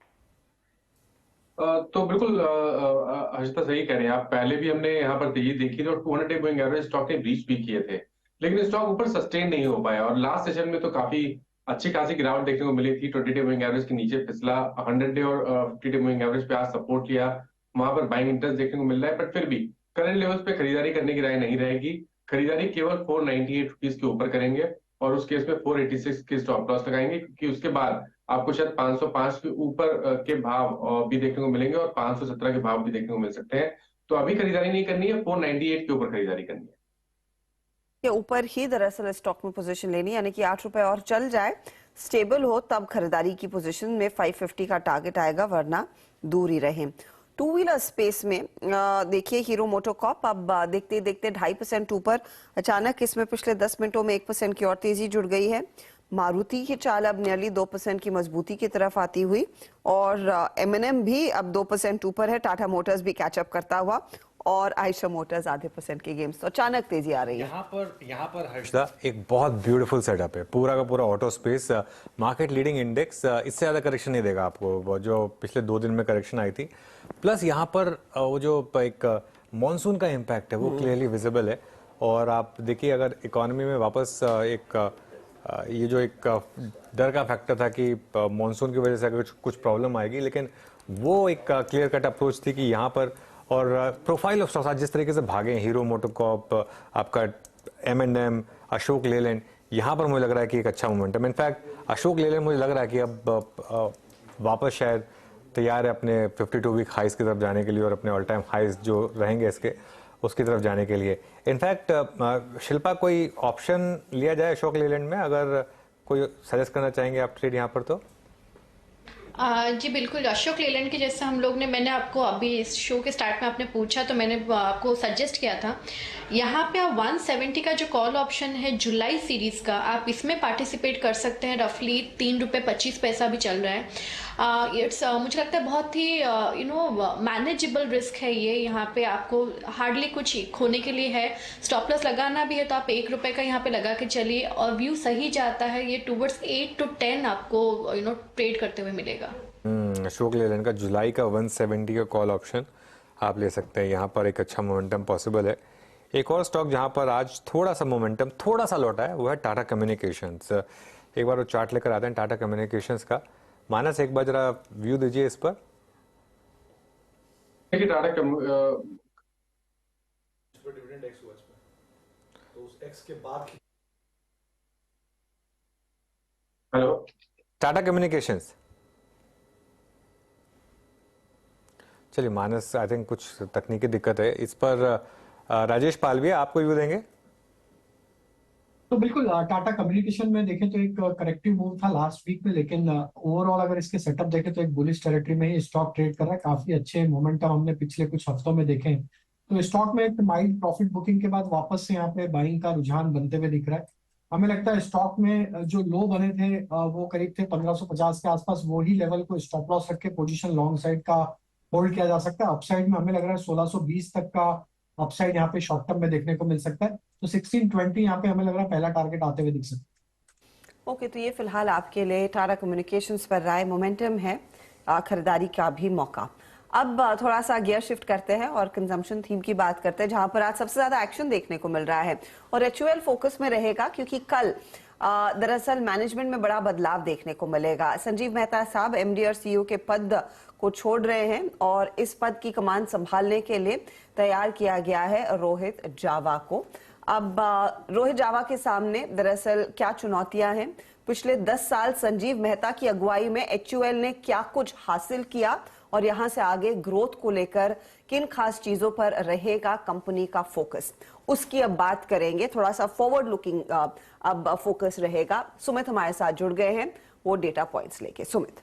तो बिल्कुल हर्षिता सही कह रहे हैं आप। पहले भी हमने यहाँ पर तेजी देखी थी और 200 डे मूविंग एवरेज स्टॉक ने ब्रीच भी किए थे, लेकिन स्टॉक ऊपर सस्टेन नहीं हो पाया और लास्ट सेशन में तो काफी अच्छी खासी गिरावट देखने को मिली थी। 20 डे मूविंग एवरेज के नीचे फिसला, 100 डे और 50 डे मूविंग एवरेज पे आज सपोर्ट लिया, वहां पर बाइंग इंटरेस्ट देखने को मिल रहा है। बट फिर भी करंट लेवल्स पे खरीदारी करने की राय नहीं रहेगी। खरीदारी केवल 498 रुपीज के ऊपर करेंगे और उस केस में 486 के स्टॉप लॉस लगाएंगे, क्योंकि उसके बाद आपको शायद 505 के ऊपर के भाव भी देखने को मिलेंगे और 517 के भाव भी देखने को मिल सकते हैं। तो अभी खरीदारी नहीं करनी है, 498 के ऊपर खरीदारी करनी है। के ऊपर ही दरअसल स्टॉक में पोजीशन लेनी, यानी कि 8 रुपए और चल जाए, स्टेबल हो, तब खरीदारी की पोजीशन में 550 का टारगेट आएगा, वरना दूर ही रहे। टू व्हीलर स्पेस में देखिए हीरो मोटोकॉर्प अब देखते देखते 2.5% ऊपर, अचानक इसमें पिछले 10 मिनटों में 1% की और तेजी जुड़ गई है। मारुति की चाल अब नियरली 2% की मजबूती की तरफ आती हुई, और M&M भी अब 2% ऊपर है। टाटा मोटर्स भी कैचअप करता हुआ, और आयशा मोटर्स आधे % की गेम्स, तो अचानक तेजी आ रही है। यहाँ पर हर्षदा एक बहुत ब्यूटीफुल सेटअप है, पूरा का पूरा auto space, market leading index, इससे ज्यादा करेक्शन नहीं देगा आपको, वो जो पिछले 2 दिन में करेक्शन आई थी। प्लस यहाँ पर वो जो एक मॉनसून का इम्पैक्ट है वो क्लियरली विजिबल है। और आप देखिए, अगर इकोनॉमी में वापस एक ये जो एक डर का फैक्टर था कि मॉनसून की वजह से अगर कुछ प्रॉब्लम आएगी, लेकिन वो एक क्लियर कट अप्रोच थी कि यहाँ पर, और प्रोफाइल ऑफ स्टॉक्स जिस तरीके से भागे, हीरो मोटोकॉर्प, आपका M&M, अशोक लेलैंड, यहाँ पर मुझे लग रहा है कि एक अच्छा मोमेंटम। इनफैक्ट अशोक लेलैंड मुझे लग रहा है कि अब वापस शायद तैयार है अपने 52 वीक हाइस की तरफ जाने के लिए, और अपने ऑल टाइम हाइस जो रहेंगे इसके, उसकी तरफ जाने के लिए। इनफैक्ट शिल्पा, कोई ऑप्शन लिया जाए अशोक लेलैंड में, अगर कोई सजेस्ट करना चाहेंगे आप ट्रेड यहाँ पर तो? जी बिल्कुल, अशोक लेलैंड के जैसे हम लोग ने, मैंने आपको अभी इस शो के स्टार्ट में आपने पूछा तो मैंने आपको सजेस्ट किया था, यहाँ पे आप 170 का जो कॉल ऑप्शन है जुलाई सीरीज का, आप इसमें पार्टिसिपेट कर सकते हैं। रफली 3 रुपये 25 पैसा भी चल रहा है। इट्स मुझे लगता है बहुत ही मैनेजेबल रिस्क है ये। यहाँ पे आपको हार्डली कुछ खोने के लिए है। स्टॉप लॉस लगाना भी है तो आप 1 रुपये का यहाँ पे लगा के चलिए, और व्यू सही जाता है ये टूवर्ड्स 8 to 10 आपको ट्रेड करते हुए मिलेगा। अशोक लेलैंड का जुलाई का 170 का कॉल ऑप्शन आप ले सकते हैं, यहाँ पर एक अच्छा मोमेंटम पॉसिबल है। एक और स्टॉक जहाँ पर आज थोड़ा सा मोमेंटम थोड़ा सा लौटा है वो है टाटा कम्युनिकेशंस। एक बार वो चार्ट लेकर आते हैं टाटा कम्युनिकेशंस का। मानस, एक बार जरा व्यू दीजिए इस पर। देखिए टाटा डिविडेंड एक्स हुआ इसमें, तो उस एक्स के बाद हेलो टाटा कम्युनिकेशंस, चलिए मानस, आई थिंक कुछ तकनीकी दिक्कत है इस पर। राजेश पालविया आपको व्यू देंगे। तो बिल्कुल टाटा कम्युनिकेशन में देखें तो एक करेक्टिव मूव था लास्ट वीक में, लेकिन ओवरऑल अगर इसके सेटअप देखें तो एक बुलिश टेरिटरी में ही स्टॉक ट्रेड कर रहा है। काफी अच्छे मोमेंटम हमने पिछले कुछ हफ्तों में देखे, तो स्टॉक में एक माइल्ड प्रॉफिट बुकिंग के बाद वापस से यहाँ पे बाइंग का रुझान बनते हुए दिख रहा है। हमें लगता है स्टॉक में जो लो बने थे वो करीब थे 1550 के आसपास, वो ही लेवल को स्टॉप लॉस रख के पोजीशन लॉन्ग साइड का होल्ड किया जा सकता है। अपसाइड में हमें लग रहा है 1620 तक का अपसाइड यहाँ पे शॉर्ट टर्म में देखने को मिल सकता है। तो 1620 यहाँ पे हमें लग रहा है पहला टारगेट आते हुए दिख सकता है। ओके, तो ये फिलहाल आपके लिए टाटा कम्युनिकेशंस पर राय, मोमेंटम है, खरीदारी का भी मौका। अब थोड़ा सा गियर शिफ्ट करते हैं और कंजम्पशन थीम की बात करते हैं, जहां पर आज सबसे ज्यादा एक्शन देखने को मिल रहा है और HUL फोकस में रहेगा, क्योंकि कल दरअसल मैनेजमेंट में बड़ा बदलाव देखने को मिलेगा। संजीव मेहता साहब एमडी और सीईओ के पद को छोड़ रहे हैं और इस पद की कमान संभालने के लिए तैयार किया गया है रोहित जावा को। अब रोहित जावा के सामने दरअसल क्या चुनौतियां हैं? पिछले 10 साल संजीव मेहता की अगुवाई में एचयूएल ने क्या कुछ हासिल किया और यहां से आगे ग्रोथ को लेकर किन खास चीजों पर रहेगा कंपनी का फोकस, उसकी अब बात करेंगे। थोड़ा सा फॉरवर्ड लुकिंग अब फोकस रहेगा। सुमित हमारे साथ जुड़ गए हैं वो डेटा पॉइंट्स लेके। सुमित,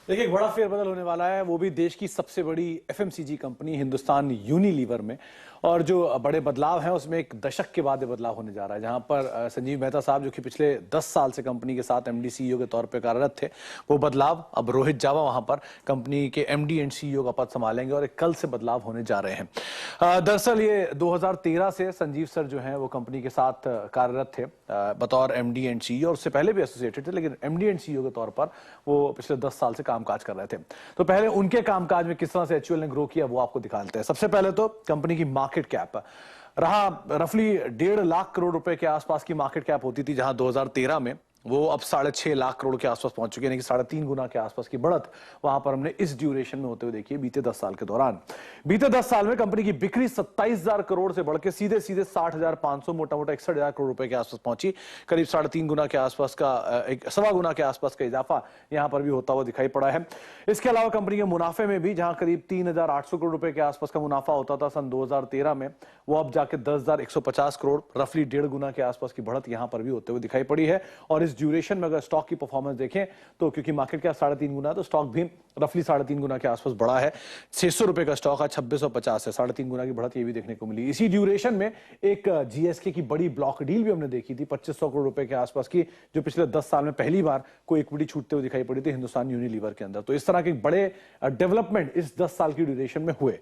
देखिए, एक बड़ा फेरबदल होने वाला है, वो भी देश की सबसे बड़ी एफएमसीजी कंपनी हिंदुस्तान यूनिलीवर में। और जो बड़े बदलाव हैं उसमें एक दशक के बाद ये बदलाव होने जा रहा है, जहां पर संजीव मेहता साहब जो कि पिछले 10 साल से कंपनी के साथ एमडी सीईओ के तौर पे कार्यरत थे, वो बदलाव अब रोहित जावा वहां पर कंपनी के एमडी एंड सीईओ का पद संभालेंगे और एक कल से बदलाव होने जा रहे हैं। दरअसल ये 2013 से संजीव सर जो है वो कंपनी के साथ कार्यरत थे बतौर एमडी एंड सीईओ, और उससे पहले भी एसोसिएटेड थे, लेकिन एमडी एंड सीईओ के तौर पर वो पिछले 10 साल से कामकाज कर रहे थे। तो पहले उनके कामकाज में किस तरह से एचयूएल ने ग्रो किया वो आपको दिखाते हैं। सबसे पहले तो कंपनी की मार्केट कैप रहा रफली 1.5 लाख करोड़ रुपए के आसपास की मार्केट कैप होती थी, जहां 2013 में वो अब 6.5 लाख करोड़ के आसपास पहुंच चुके हैं, यानी कि 3.5 गुना के आसपास की बढ़त वहां पर हमने इस ड्यूरेशन में होते हुए देखी है बीते 10 साल के दौरान। बीते 10 साल में कंपनी की बिक्री 27,000 करोड़ से बढ़ के सीधे 60,500 मोटा 61,000 करोड़ रुपए के आसपास पहुंची। करीब 3.5 गुना के आसपास का, एक 1.25 गुना के आसपास का इजाफा यहां पर भी होता हुआ दिखाई पड़ा है। इसके अलावा कंपनी के मुनाफे में भी, जहां करीब 3,800 करोड़ रुपए के आसपास का मुनाफा होता था सन 2013 में, वो अब जाके 10,150 करोड़, रफली 1.5 गुना के आसपास की बढ़त यहां पर भी होते हुए दिखाई पड़ी है। और इस ड्यूरेशन में अगर स्टॉक की परफॉर्मेंस देखें तो क्योंकि मार्केट कैप 3.5 गुना, तो स्टॉक भी रफली 3.5 गुना के आसपास बढ़ा है। 600 रुपए का स्टॉक है, 2650 है, 3.5 गुना की बढ़त ये भी देखने को मिली। इसी ड्यूरेशन में एक जीएसके की बड़ी ब्लॉक डील भी हमने देखी थी 2500 करोड़ रुपए के आसपास की, जो पिछले 10 साल में पहली बार कोई इक्विटी छूटते हुए दिखाई पड़ी थी हिंदुस्तान यूनिलीवर के अंदर। तो इस तरह के बड़े डेवलपमेंट इस 10 साल की ड्यूरेशन में हुए।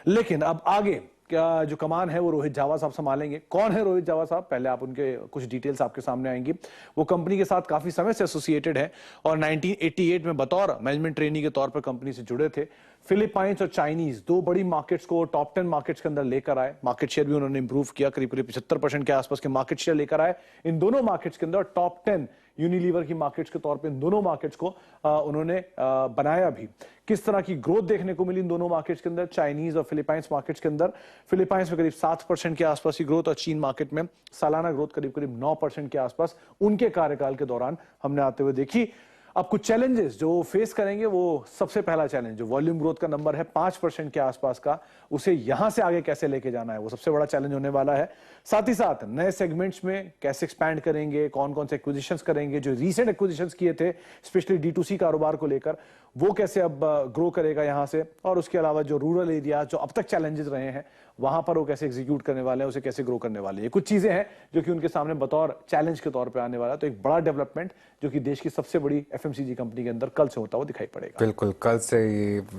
लेकिन अब आगे जो कमान है वो रोहित जावा साहब संभालेंगे। कौन है रोहित जावा साहब? पहले आप उनके कुछ डिटेल्स आपके सामने आएंगी। वो कंपनी के साथ काफी समय से एसोसिएटेड है और 1988 में बतौर मैनेजमेंट ट्रेनी के तौर पर कंपनी से जुड़े थे। फिलीपाइंस और चाइनीज, 2 बड़ी मार्केट्स को टॉप 10 मार्केट्स के अंदर लेकर आए। मार्केट शेयर भी उन्होंने इंप्रूव किया, करीब 75% के आसपास के मार्केट शेयर लेकर आए इन दोनों मार्केट्स के अंदर। टॉप 10 यूनिलीवर की मार्केट्स के तौर पे इन दोनों मार्केट्स को उन्होंने बनाया भी। किस तरह की ग्रोथ देखने को मिली इन दोनों मार्केट्स के अंदर, चाइनीज और फिलीपाइंस मार्केट्स के अंदर? फिलीपाइंस में करीब 7% के आसपास की ग्रोथ और चीन मार्केट में सालाना ग्रोथ करीब 9% के आसपास उनके कार्यकाल के दौरान हमने आते हुए देखी। अब कुछ चैलेंजेस जो फेस करेंगे, वो सबसे पहला चैलेंज जो वॉल्यूम ग्रोथ का नंबर है 5% के आसपास का, उसे यहां से आगे कैसे लेके जाना है, वो सबसे बड़ा चैलेंज होने वाला है। साथ ही साथ नए सेगमेंट्स में कैसे एक्सपैंड करेंगे, कौन कौन से एक्विजिशंस करेंगे, जो रीसेंट एक्विजिशंस किए थे स्पेशली D2C कारोबार को लेकर, वो कैसे अब ग्रो करेगा यहां से। और उसके अलावा जो रूरल एरिया जो अब तक चैलेंजेस रहे हैं, वहां पर वो कैसे एग्जीक्यूट करने वाले हैं, उसे कैसे ग्रो करने वाले हैं। कुछ चीजें हैं जो कि उनके सामने बतौर चैलेंज के तौर पे आने वाला है। तो एक बड़ा डेवलपमेंट जो कि देश की सबसे बड़ी एफएमसीजी कंपनी के अंदर कल से होता हुआ दिखाई पड़ेगा। बिल्कुल, कल से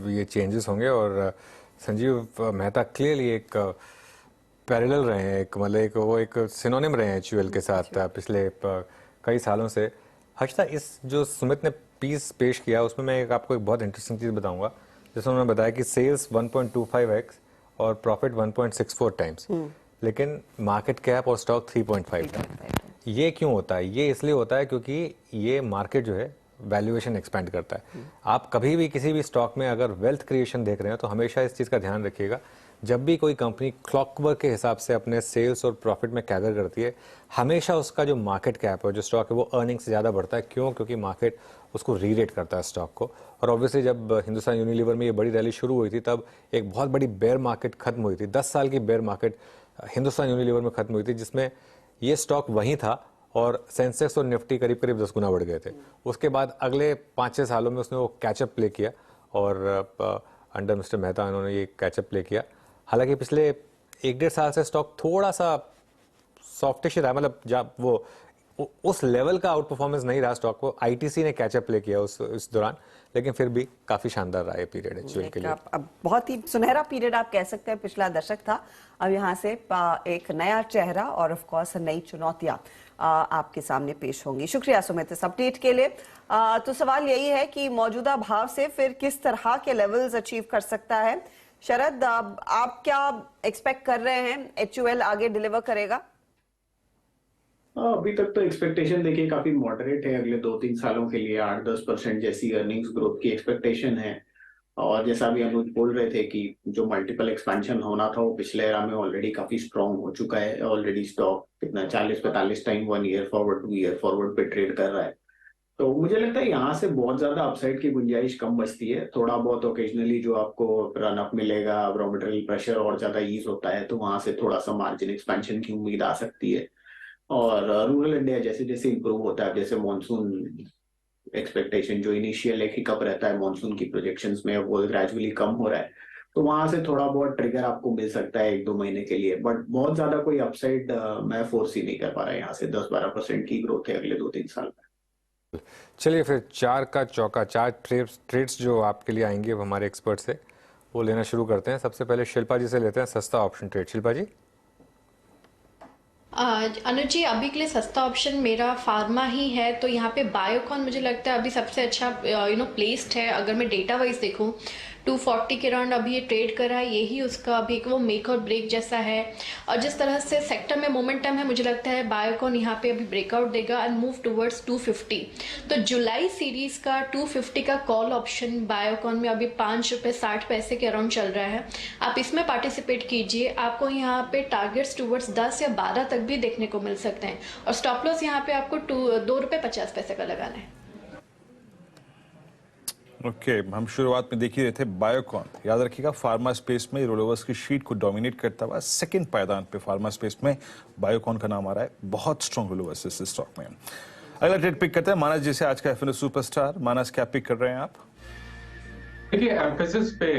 ये चेंजेस होंगे और संजीव मेहता क्लियरली एक पैरेलल रहे हैं, वो एक सिनोनिम रहे हैं एचयूएल के साथ पिछले कई सालों से। हर्षदा, इस जो सुमित ने पीस पेश किया उसमें मैं आपको एक बहुत इंटरेस्टिंग चीज़ बताऊंगा। जैसे उन्होंने बताया कि सेल्स 1.25x और प्रॉफिट 1.64 टाइम्स, लेकिन मार्केट कैप और स्टॉक 3.5 टाइम्स। ये क्यों होता है? ये इसलिए होता है क्योंकि ये मार्केट जो है वैल्यूएशन एक्सपेंड करता है। आप कभी भी किसी भी स्टॉक में अगर वेल्थ क्रिएशन देख रहे हैं तो हमेशा इस चीज़ का ध्यान रखिएगा, जब भी कोई कंपनी क्लॉकवर्क के हिसाब से अपने सेल्स और प्रॉफिट में कैगर करती है, हमेशा उसका जो मार्केट कैप है, जो स्टॉक है, वो अर्निंग से ज़्यादा बढ़ता है। क्यों? क्योंकि मार्केट उसको रीरेट करता है स्टॉक को। और ऑब्वियसली जब हिंदुस्तान यूनिलीवर में ये बड़ी रैली शुरू हुई थी तब एक बहुत बड़ी बेयर मार्केट खत्म हुई थी। 10 साल की बेयर मार्केट हिंदुस्तान यूनिलीवर में खत्म हुई थी, जिसमें ये स्टॉक वहीं था और सेंसेक्स और निफ्टी करीब 10 गुना बढ़ गए थे। उसके बाद अगले 5-6 सालों में उसने वो कैचअप प्ले किया और अंडर मिस्टर मेहता उन्होंने ये कैचअप प्ले किया। हालांकि पिछले 1-1.5 साल से स्टॉक थोड़ा सा सॉफ्टिश रहा, मतलब जब वो उस लेवल का आउट परफॉर्मेंस नहीं रहा स्टॉक को। आईटीसी ने कैचअप प्ले किया उस दौरान, लेकिन फिर भी काफी शानदार रहा ये पीरियड एचयूएल के लिए। अब बहुत ही सुनहरा पीरियड आप कह सकते हैं, पिछला दशक था। अब यहाँ से एक नया चेहरा और ऑफ कोर्स नई चुनौतियां आपके सामने पेश होंगी। शुक्रिया सुमित इस अपडेट के लिए। तो सवाल यही है कि मौजूदा भाव से फिर किस तरह के लेवल्स अचीव कर सकता है? शरद, आप क्या एक्सपेक्ट कर रहे हैं एचयूएल आगे डिलीवर करेगा? अभी तक तो एक्सपेक्टेशन देखिए काफी मॉडरेट है, अगले 2-3 सालों के लिए 8-10% जैसी अर्निंग्स ग्रोथ की एक्सपेक्टेशन है। और जैसा अभी अनुज बोल रहे थे कि जो मल्टीपल एक्सपेंशन होना था वो पिछले एरा में ऑलरेडी काफी स्ट्रांग हो चुका है। ऑलरेडी स्टॉक कितना 40-45 time 1 year forward 2 year forward पे ट्रेड कर रहा है। तो मुझे लगता है यहाँ से बहुत ज्यादा अपसाइड की गुंजाइश कम बचती है। थोड़ा बहुत ओकेजनली जो आपको रन अप मिलेगा, रॉ मटेरियल प्रेशर और ज्यादा ईज होता है तो वहां से थोड़ा सा मार्जिन एक्सपेंशन की उम्मीद आ सकती है। और रूरल इंडिया जैसे जैसे इंप्रूव होता है, जैसे मानसून एक्सपेक्टेशन जो इनिशियल एक हिकअप रहता है मानसून की प्रोजेक्शंस में, वो ग्रेजुअली कम हो रहा है, तो वहां से थोड़ा बहुत ट्रिगर आपको मिल सकता है 1-2 महीने के लिए। बट बहुत ज्यादा कोई अपसाइड मैं फोर्स ही नहीं कर पा रहा। यहाँ से 10-12% की ग्रोथ है अगले 2-3 साल में। चलिए फिर 4 का चौका, 4 ट्रेड्स जो आपके लिए आएंगे हमारे एक्सपर्ट से, वो लेना शुरू करते हैं। सबसे पहले शिल्पा जी से लेते हैं सस्ता ऑप्शन ट्रेड। शिल्पा जी। अनुज जी, अभी के लिए सस्ता ऑप्शन मेरा फार्मा ही है, तो यहाँ पे बायोकॉन मुझे लगता है अभी सबसे अच्छा प्लेस्ड है। अगर मैं डेटा वाइज देखूँ 240 के अराउंड अभी ये ट्रेड कर रहा है, यही उसका अभी वो मेक और ब्रेक जैसा है। और जिस तरह से सेक्टर में मोमेंटम है, मुझे लगता है बायोकॉन यहाँ पे अभी ब्रेकआउट देगा एंड मूव टुवर्ड्स 250। तो जुलाई सीरीज का 250 का कॉल ऑप्शन बायोकॉन में अभी ₹5.60 के अराउंड चल रहा है। आप इसमें पार्टिसिपेट कीजिए, आपको यहाँ पे टारगेट्स टुवर्ड्स 10 या 12 तक भी देखने को मिल सकते हैं। और स्टॉप लॉस यहाँ पे आपको ₹2.50 का लगाना है। ओके हम शुरुआत में देख ही रहे थे बायोकॉन। याद रखिएगा फार्मा स्पेस में रोलोवर्स की शीट को डोमिनेट करता हुआ सेकंड पायदान पे फार्मा स्पेस में बायोकॉन का नाम आ रहा है। बहुत स्ट्रॉन्ग रोलोवर्स इस स्टॉक में। अगला ट्रेड पिक करते हैं मानस जी से, आज का एफएनओ सुपरस्टार। मानस, क्या पिक कर रहे हैं आप? देखिए एम्फेसिस पे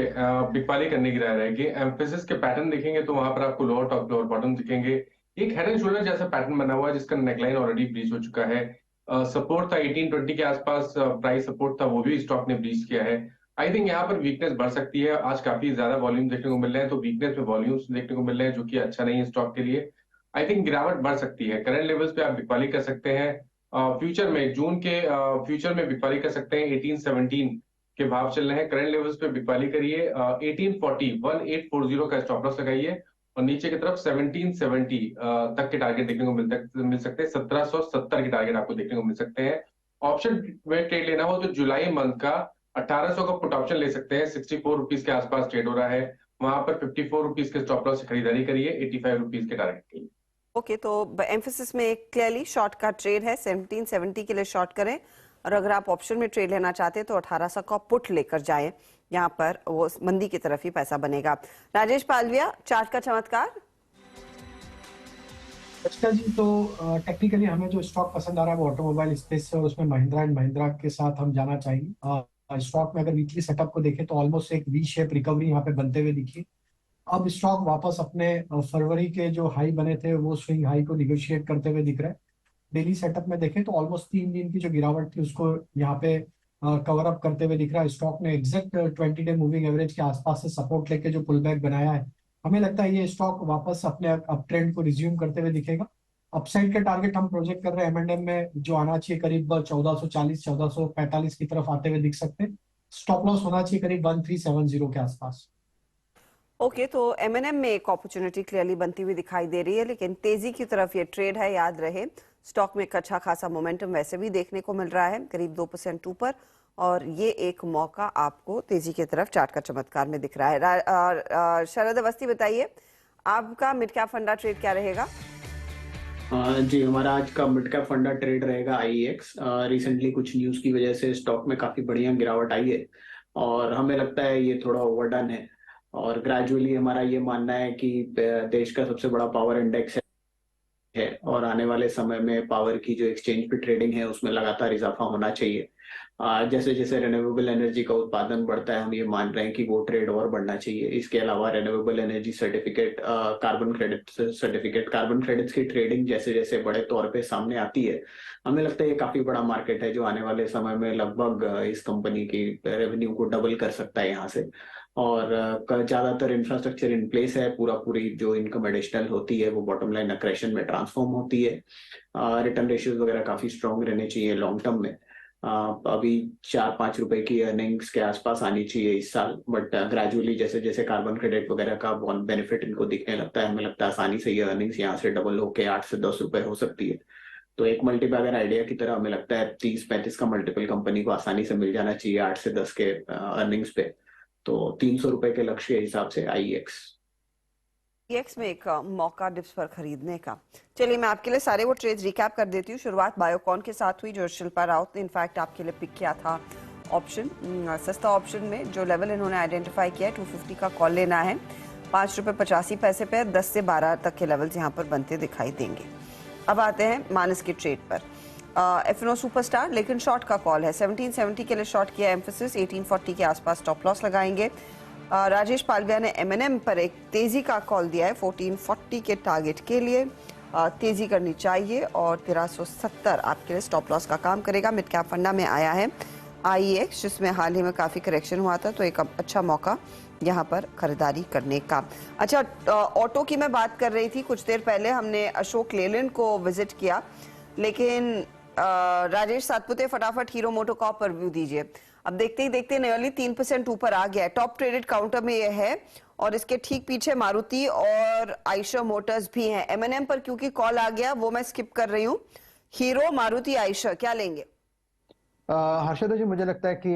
बिकवाली करने की राय रहेगी। एम्फेसिस के पैटर्न देखेंगे तो वहां पर आपको लोअर टॉप लोअर बॉटम दिखेंगे। एक हेड एंड शोल्डर जैसा पैटर्न बना हुआ है जिसका नेकलाइन ऑलरेडी ब्रीच हो चुका है। सपोर्ट था 1820 के आसपास, प्राइस सपोर्ट था, वो भी स्टॉक ने ब्रीच किया है। आई थिंक यहाँ पर वीकनेस बढ़ सकती है। आज काफी ज्यादा वॉल्यूम देखने को मिल रहे हैं, तो वीकनेस में वॉल्यूम्स देखने को मिल रहे हैं जो कि अच्छा नहीं है स्टॉक के लिए। आई थिंक गिरावट बढ़ सकती है। करंट लेवल्स पे आप बिकवाली कर सकते हैं। फ्यूचर में जून के फ्यूचर में बिकवाली कर सकते हैं। 1817 के भाव चल रहे हैं। करंट लेवल्स पे बिकवाली करिए। 1840 का स्टॉप लॉस लगाइए और नीचे की तरफ 1770 तक के टारगेट देखने को मिल सकते हैं। 1770 के टारगेट आपको देखने को मिल सकते हैं। ऑप्शन में ट्रेड लेना हो तो जुलाई मंथ का 1800 का पुट ऑप्शन ले सकते हैं। 64 रुपीज के आसपास ट्रेड हो रहा है, वहां पर 54 रुपीज के स्टॉप लॉस से खरीदारी करिए 85 रुपीज के टारगेट के लिए। ओके, तो एम्फेसिस में एक क्लियरली शॉर्ट का ट्रेड है, 1770 के लिए शॉर्ट करें। और अगर आप ऑप्शन में ट्रेड लेना चाहते हैं तो 1800 का पुट लेकर जाएं, यहाँ पर वो मंदी की तरफ ही पैसा बनेगा। राजेश पालविया, चार्ट का चमत्कार। अच्छा जी, तो टेक्निकली हमें जो स्टॉक पसंद आ रहा है वो ऑटोमोबाइल स्पेस से, और उसमें महिंद्रा एंड महिंद्रा के साथ हम जाना चाहेंगे। स्टॉक में अगर वीकली सेटअप को देखें तो ऑलमोस्ट एक वी शेप रिकवरी यहाँ पे बनते हुए दिखी। अब स्टॉक वापस अपने फरवरी के जो हाई बने थे वो स्विंग हाई को निगोशिएट करते हुए दिख रहा है। डेली सेटअप में देखें तो ऑलमोस्ट 3 दिन की जो गिरावट थी उसको यहाँ पे कवर अप करते हुए दिख रहा है। स्टॉक ने एग्जैक्ट 20 डे मूविंग एवरेज के आसपास से सपोर्ट लेके जो पुल बैक बनाया है, हमें लगता है ये स्टॉक वापस अपने अप ट्रेंड को रिज्यूम करते हुए दिखेगा। अपसाइड के टारगेट हम प्रोजेक्ट कर रहे हैं M&M में जो आना चाहिए करीब 1440 1445 की तरफ आते हुए दिख सकते हैं। स्टॉप लॉस होना चाहिए करीब 1370 के आसपास। ओके, तो M&M में एक अपॉर्चुनिटी क्लियरली बनती हुई दिखाई दे रही है, लेकिन तेजी की तरफ ये ट्रेड है। याद रहे स्टॉक में एक अच्छा खासा मोमेंटम वैसे भी देखने को मिल रहा है, करीब 2% ऊपर, और ये एक मौका आपको तेजी की तरफ चार्ट का चमत्कार में दिख रहा है। शरद अवस्थी, बताइए आपका मिड कैप फंडा ट्रेड क्या रहेगा? जी, हमारा आज का मिड कैप फंडा ट्रेड रहेगा IEX। रिसेंटली कुछ न्यूज की वजह से स्टॉक में काफी बढ़िया गिरावट आई है और हमें लगता है ये थोड़ा ओवरडन है। और ग्रेजुअली हमारा ये मानना है कि देश का सबसे बड़ा पावर इंडेक्स है और आने वाले समय में पावर की जो एक्सचेंज पे ट्रेडिंग है उसमें लगातार इजाफा होना चाहिए। जैसे जैसे रिन्यूएबल एनर्जी का उत्पादन बढ़ता है, हम ये मान रहे हैं कि वो ट्रेड और बढ़ना चाहिए। इसके अलावा renewable energy certificate, carbon credits की ट्रेडिंग जैसे जैसे बड़े तौर पे सामने आती है, हमें लगता है ये काफी बड़ा मार्केट है जो आने वाले समय में लगभग इस कंपनी की रेवेन्यू को डबल कर सकता है यहाँ से। और ज्यादातर इंफ्रास्ट्रक्चर इन प्लेस है, पूरी जो इनकम एडिशनल होती है वो बॉटम लाइन अक्रेशन में ट्रांसफॉर्म होती है। रिटर्न रेशियोज वगैरह काफी स्ट्रॉन्ग रहने चाहिए लॉन्ग टर्म में। अभी 4-5 रुपए की अर्निंग्स के आसपास आनी चाहिए इस साल, बट ग्रेजुअली जैसे जैसे कार्बन क्रेडिट वगैरह का बेनिफिट इनको दिखने लगता है, हमें लगता है आसानी से ये अर्निंग्स यहाँ से डबल होके 8 से 10 रुपए हो सकती है। तो एक मल्टीपल अगर आइडिया की तरह हमें लगता है 30-35 का मल्टीपल कंपनी को आसानी से मिल जाना चाहिए 8 से 10 के अर्निंग्स पे। तो 300 रुपए के लक्ष्य के हिसाब से IEX में एक मौका डिप्स पर खरीदने का। चलिए मैं आपके लिए सारे वो ट्रेड्स रिकैप कर देती हूँ। शुरुआत बायोकॉन के साथ हुई जो शिल्पा राउत ने इनफैक्ट आपके लिए पिक किया था ऑप्शन, सस्ता ऑप्शन में जो लेवल इन्होंने आइडेंटिफाई किया है 250 का कॉल लेना है। 5 रुपये 85 पैसे पे 10 से 12 तक के लेवल्स यहाँ पर बनते दिखाई देंगे। अब आते हैं मानस के ट्रेड पर। F&O सुपरस्टार लेकिन शॉर्ट का कॉल है। 1770 के लिए शॉर्ट किया एम्फेसिस, 1840 के आसपास स्टॉप लॉस लगाएंगे। राजेश पालविया ने M&M पर एक तेजी का कॉल दिया है 1440 के टारगेट के लिए, तेजी करनी चाहिए और 1370 आपके लिए स्टॉप लॉस का काम करेगा। मिड कैप फंडा में आया है IEX जिसमें हाल ही में काफ़ी करेक्शन हुआ था, तो एक अच्छा मौका यहाँ पर खरीदारी करने का। अच्छा, ऑटो की मैं बात कर रही थी, कुछ देर पहले हमने अशोक लेलैंड को विजिट किया, लेकिन राजेश सातपुते फटाफट हीरो मोटोकॉर्प पर व्यू दीजिए। अब देखते ही देखते नियरली 3% ऊपर आ गया है, टॉप ट्रेडेड काउंटर में ये है और इसके ठीक पीछे मारुति और आयशर मोटर्स भी हैं। M&M पर क्योंकि कॉल आ गया वो मैं स्किप कर रही हूँ। हीरो, मारुति, आयशर क्या लेंगे? हर्षदा जी मुझे लगता है कि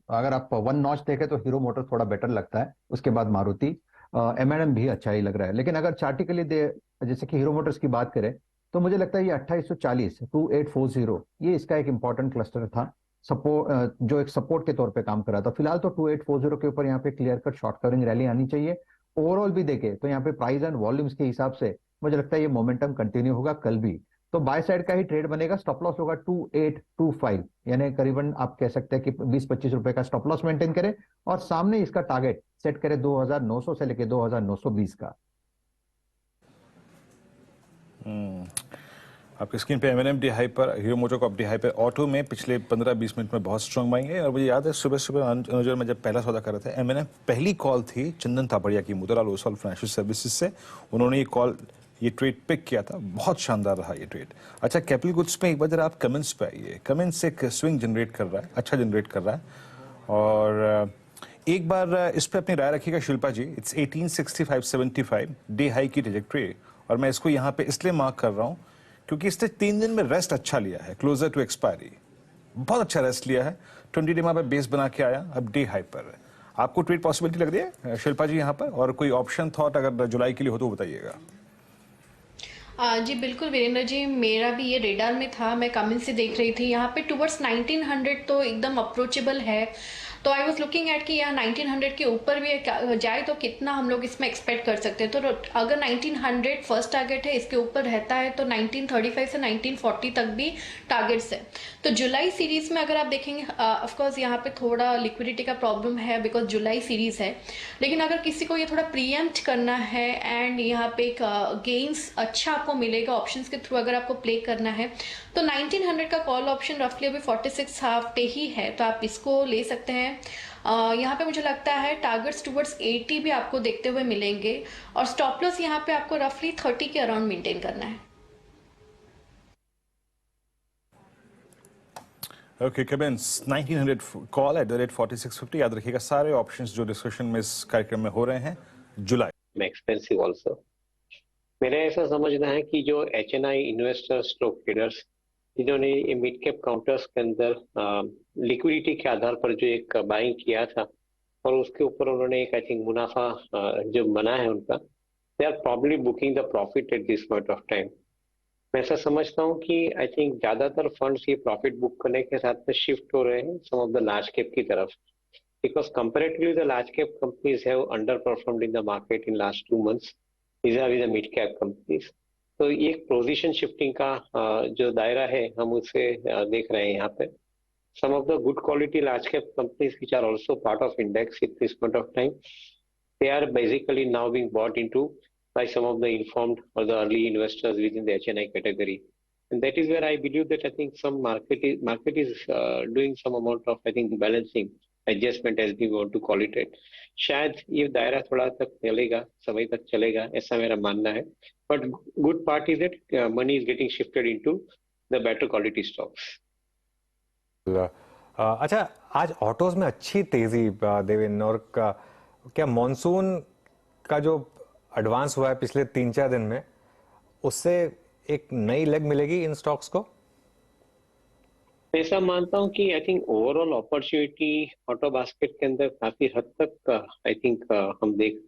अगर आप वन नॉच देखें तो हीरो मोटर थोड़ा बेटर लगता है, उसके बाद मारुति, M&M भी अच्छा ही लग रहा है। लेकिन अगर चार्टिकली जैसे कि हीरो मोटर्स की बात करें तो मुझे लगता है ये 2840 2840 ये इसका एक इंपॉर्टेंट क्लस्टर था, सपोर्ट जो एक सपोर्ट के तौर पे काम कर रहा था। फिलहाल तो 2840 के ऊपर यहाँ पे clear cut short covering rally आनी चाहिए। ओवरऑल भी देखें तो यहाँ पे प्राइस एंड वॉल्यूम्स के हिसाब से मुझे लगता है ये मोमेंटम कंटिन्यू होगा कल भी, तो बाय साइड का ही ट्रेड बनेगा। स्टॉप लॉस होगा 2825, यानी करीबन आप कह सकते हैं कि 20-25 रुपए का स्टॉप लॉस मेंटेन करें और सामने इसका टारगेट सेट करें 2900 से लेके 2920 का। आपकी स्क्रीन पे M&M डी हाई पर, हीरो मोटोकॉर्प डी हाई पर। ऑटो में पिछले 15-20 मिनट में बहुत स्ट्रांग बाइंग है और मुझे याद है सुबह सुबह अनुजर में जब पहला सौदा कर रहे थे M&M, पहली कॉल थी चंदन थापड़िया की मोतीलाल ओसवाल फाइनेंशियल सर्विसेज से, उन्होंने ये ट्रेड पिक किया था, बहुत शानदार रहा ये ट्रेड। अच्छा, कैपिटल गुड्स में एक बार जरा आप कमेंट्स पे आइए। कमेंट्स एक स्विंग जनरेट कर रहा है, अच्छा जनरेट कर रहा है और एक बार इस पे अपनी राय रखिएगा शिल्पा जी। इट्स 1865-75 डे हाई की ट्रेजेक्टरी और मैं इसको यहाँ पे इसलिए मार्क कर रहा हूँ क्योंकि इसने 3 दिन में रेस्ट अच्छा लिया है, क्लोजर टू एक्सपायरी बहुत अच्छा रेस्ट लिया है। 20 डे पे बेस बना के आया, अब डे हाई पर। आपको ट्रेड पॉसिबिलिटी लग रही है शिल्पा जी यहाँ पर, और कोई ऑप्शन थॉट अगर जुलाई के लिए हो तो बताइएगा। जी बिल्कुल वीरेंद्र जी, मेरा भी ये रेडार में था, मैं कमेंट से देख रही थी यहाँ पे टुवर्ड्स 1900 तो एकदम अप्रोचेबल है। तो आई वॉज लुकिंग एट कि यहाँ 1900 के ऊपर भी जाए तो कितना हम लोग इसमें एक्सपेक्ट कर सकते हैं। तो अगर 1900 फर्स्ट टारगेट है, इसके ऊपर रहता है तो 1935 से 1940 तक भी टारगेट्स है। तो जुलाई सीरीज में अगर आप देखेंगे ऑफकोर्स यहाँ पे थोड़ा लिक्विडिटी का प्रॉब्लम है बिकॉज जुलाई सीरीज है, लेकिन अगर किसी को ये थोड़ा प्रीएम्प्ट करना है एंड यहाँ पे एक गेन्स अच्छा आपको मिलेगा ऑप्शंस के थ्रू अगर आपको प्ले करना है तो 1900 का कॉल ऑप्शन रफली अभी 46 हाफ पे ही है, तो आप इसको ले सकते हैं। यहाँ पे मुझे लगता है टारगेट्स टुवर्ड्स 80 भी आपको देखते हुए मिलेंगे और स्टॉप लॉस यहाँ पे आपको रफली 30 के अराउंड मेंटेन करना है। Okay comments 1900 call at the rate 4650। याद रखिएगा सारे ऑप्शंस जो डिस्कशन में इस कार्यक्रम में हो रहे हैं जुलाई एक्सपेंसिव ऑल्सो। मेरा ऐसा समझना है कि जो HNI इन्वेस्टर्स स्टॉक ट्रेडर्स जिन्होंने ये मिड कैप काउंटर्स के अंदर लिक्विडिटी के आधार पर जो एक बाइंग किया था और उसके ऊपर उन्होंने एक आई थिंक मुनाफा जो बना है उनका, they are probably booking the profit at this point of time. मैं ऐसा समझता हूँ कि आई थिंक ज्यादातर फंड्स ये प्रॉफिट बुक करने के साथ में शिफ्ट हो रहे हैं some of the large cap की तरफ, because comparatively the large cap companies have under performed in the market in last 2 months vis-a-vis the mid cap companies। तो ये एक पोजीशन शिफ्टिंग का जो दायरा है हम उसे देख रहे हैं यहाँ पे। some of the good quality large cap companies which are also part of index at this point of time, they are basically now being bought into by some of the informed or the early investors within the HNI category, and that is where I believe that I think some market is doing some amount of I think balancing adjustment as we want to call it। शायद ये दायरा थोड़ा तक चलेगा, समय तक चलेगा, ऐसा मेरा मानना है। But good part is that money is getting shifted into the better quality stocks. अच्छा, आज ऑटोज में अच्छी तेजी देवेंद्र, और क्या मॉनसून का जो एडवांस हुआ है पिछले 3-4 दिन में उससे एक नई लेग मिलेगी इन स्टॉक्स को? मैं ऐसा मानता हूँ कि I think overall opportunity auto basket के अंदर काफी हद तक आई थिंक हम देख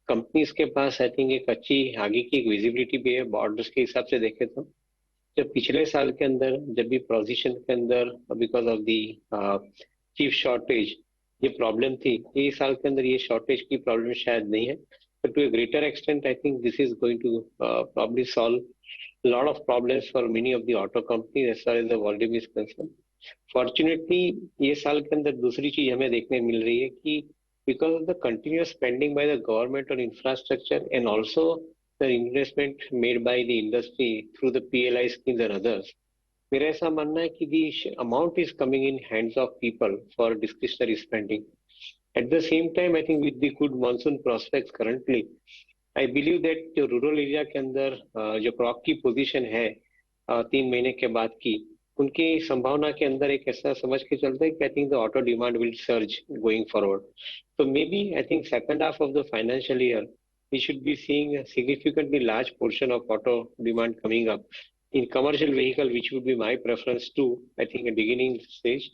कंपनीज के पास आई थिंक एक अच्छी आगे की एक विजिबिलिटी भी है ऑर्डर्स के हिसाब से देखे तो। जब पिछले साल के अंदर जब भी पोजीशन के अंदर because of the chip shortage ये प्रॉब्लम थी, ये साल के अंदर ये शॉर्टेज की प्रॉब्लम शायद नहीं है, but to a greater extent I think this is going to probably solve lot of problems for many of the auto companies as far as the volume is concerned. Fortunately, ये साल के अंदर दूसरी चीज हमें देखने मिल रही है कि because of the continuous spending by the government on infrastructure and also the investment made by the industry through the PLI schemes and others, मेरा ऐसा मानना है कि the amount is coming in hands of people for discretionary spending. At the same time, I think with the good monsoon prospects currently, I believe that जो rural area के अंदर जो crop की पोजीशन है 3 महीने के बाद की, उनकी संभावना के अंदर एक ऐसा समझ के चलते हैं कि I think the auto demand will surge going forward. तो maybe I think second half of the financial year we should be seeing a significantly large portion of auto demand coming up in commercial vehicle, which would be my preference too, I think a beginning stage,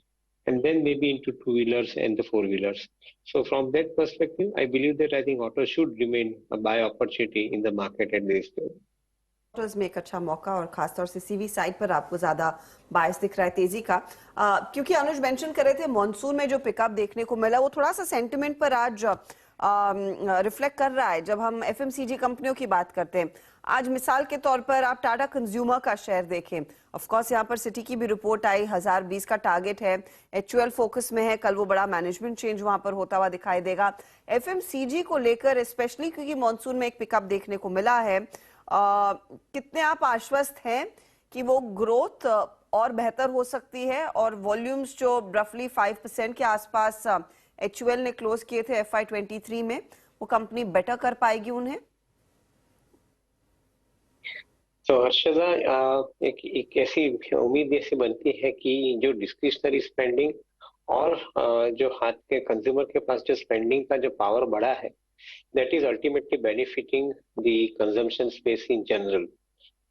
and then maybe into two-wheelers and the four-wheelers. So from that perspective, I believe that I think auto should remain a buy opportunity in the market at this stage. Autos में एक अच्छा मौका और खासतौर से CV side पर आपको ज्यादा बायस दिख रहा है तेजी का, क्योंकि अनुज मेंशन कर रहे थे मॉनसून में जो पिकअप देखने को मिला वो थोड़ा सा सेंटिमेंट पर आज रिफ्लेक्ट कर रहा है. जब हम एफएमसीजी कंपनियों की बात करते हैं, आज मिसाल के तौर पर आप टाटा कंज्यूमर का शेयर देखें, ऑफ कोर्स यहाँ पर सिटी की भी रिपोर्ट आई, 1020 का टारगेट है, एचयूएल फोकस में है, कल वो बड़ा मैनेजमेंट चेंज वहां पर होता हुआ दिखाई देगा. एफएमसीजी को लेकर स्पेशली क्योंकि मॉनसून में एक पिकअप देखने को मिला है, कितने आप आश्वस्त हैं कि वो ग्रोथ और बेहतर हो सकती है और वॉल्यूम्स जो रफली 5% के आसपास एचयूएल ने क्लोज किए थे FY23 में, वो कंपनी बेटर कर पाएगी उन्हें? तो हर्षदा, एक ऐसी उम्मीद ऐसी बनती है कि जो डिस्क्रिशनरी स्पेंडिंग और जो हाथ के कंज्यूमर के पास जो स्पेंडिंग का जो पावर बढ़ा है, that is ultimately benefiting the consumption space in general.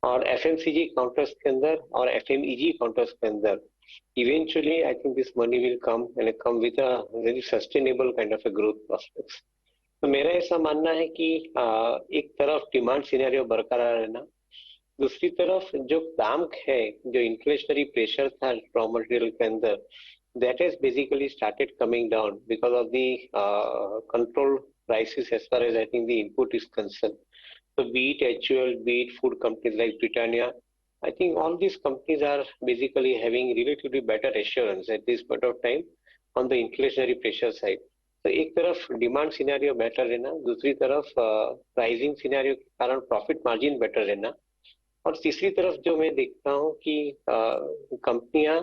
और FMCG काउंटर्स के अंदर और FMEG काउंटर्स के अंदर eventually I think this money will come and come with a very sustainable kind of a growth prospects. तो मेरा ऐसा मानना है कि एक तरफ डिमांड सिनेरियो बरकरार रहना, दूसरी तरफ जो दाम है, जो इन्फ्लेशनरी प्रेशर था रॉ मटेरियल के अंदर, that has basically started coming down because of the control prices as far as I think the input is concerned. So be it HUL, be it food companies like Britannia, I think all these companies are basically having relatively better assurance at this point of time on the inflationary pressure side. तो एक तरफ demand scenario better रहना, दूसरी तरफ pricing scenario के कारण profit margin better रहना, और तीसरी तरफ जो मैं देखता हूँ कि कंपनियां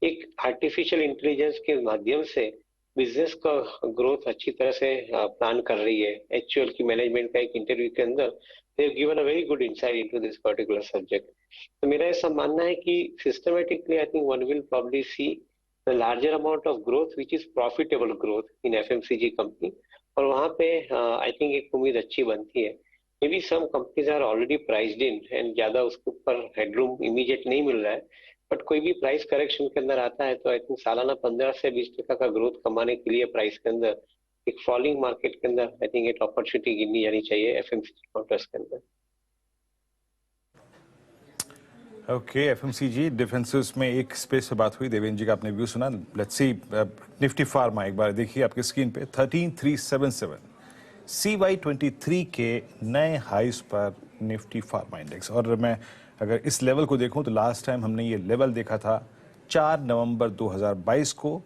एक आर्टिफिशियल इंटेलिजेंस के माध्यम से बिजनेस का ग्रोथ अच्छी तरह से प्लान कर रही है. एचयूएल की मैनेजमेंट का एक इंटरव्यू के अंदर they have given a very good insight into this particular subject. तो मेरा ऐसा मानना है कि systematically I think one will probably see the larger amount of growth which is profitable growth in FMCG company, और वहां पे आई थिंक एक उम्मीद अच्छी बनती है. May be some companies are already priced in and ज्यादा उसके ऊपर हेडरूम इमीडिएट नहीं मिल रहा है, बट कोई भी प्राइस करेक्शन के अंदर आता है तो आई थिंक सालाना 15 से 20% का ग्रोथ कमाने के लिए प्राइस के अंदर एक फॉलिंग मार्केट के अंदर आई थिंक एक अपॉर्चुनिटी गिनी जानी चाहिए एफएमसीजी काउंटर्स के अंदर. ओके, एफएमसीजी डिफेंसिव्स में एक स्पेस पे बात हुई. देवेंद्र जी का आपने व्यू सुना. लेट्स सी निफ्टी फार्मा एक बार देखिए आपकी स्क्रीन पे 13377 CY23 के नए हाईस पर निफ्टी फार्मा इंडेक्स. और मैं अगर इस लेवल को देखूं तो लास्ट टाइम हमने ये लेवल देखा था 4 नवंबर 2022 को.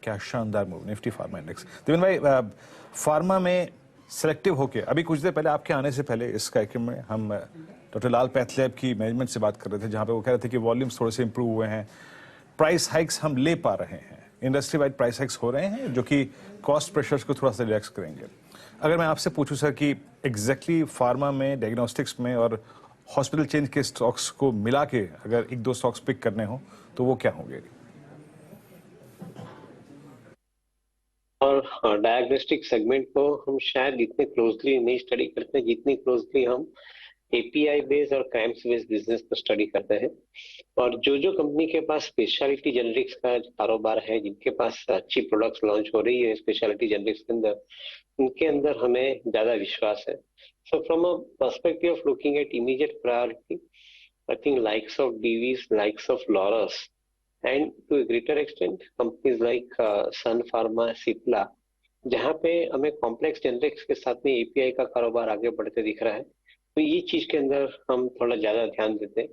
क्या शानदार move Nifty pharma index. Devendra भाई, फार्मा में सेलेक्टिव होके अभी कुछ देर पहले आपके आने से पहले इस कार्यक्रम में हम डॉक्टर लाल पैथलैब की मैनेजमेंट से बात कर रहे थे, जहां पे वो कह रहे थे कि वॉल्यूम्स थोड़े से इंप्रूव हुए हैं, प्राइस हाइक्स हम ले पा रहे हैं, इंडस्ट्री वाइड प्राइस हाइक्स हो रहे हैं जो कि कॉस्ट प्रेशर्स को थोड़ा सा रिलैक्स करेंगे. अगर मैं आपसे पूछूं सर कि एग्जैक्टली फार्मा में, डायग्नोस्टिक्स में और हॉस्पिटल चेंज के स्टॉक्स को मिला के अगर एक दो स्टॉक्स पिक करने हो तो वो क्या होंगे? और डायग्नोस्टिक सेगमेंट को हम शायद इतने क्लोजली नहीं स्टडी करते जितनी क्लोजली हम एपीआई बेस्ड और क्राइम्स बेस्ड बिजनेस को स्टडी करते हैं। और जो कंपनी के पास स्पेशलिटी जेनरिक्स का कारोबार है, जिनके पास अच्छी प्रोडक्ट्स लॉन्च हो रही है स्पेशलिटी जेनरिक्स के अंदर, उनके अंदर हमें ज्यादा विश्वास है। So from a perspective of looking at immediate priority, I think likes of Divis, likes of Laurus, and to a greater extent companies like Sun Pharma, Cipla, जहाँ पे हमें कॉम्प्लेक्स जेनरिक्स के साथ में एपीआई का कारोबार आगे बढ़ते दिख रहा है, तो ये चीज के अंदर हम थोड़ा ज्यादा ध्यान देते हैं।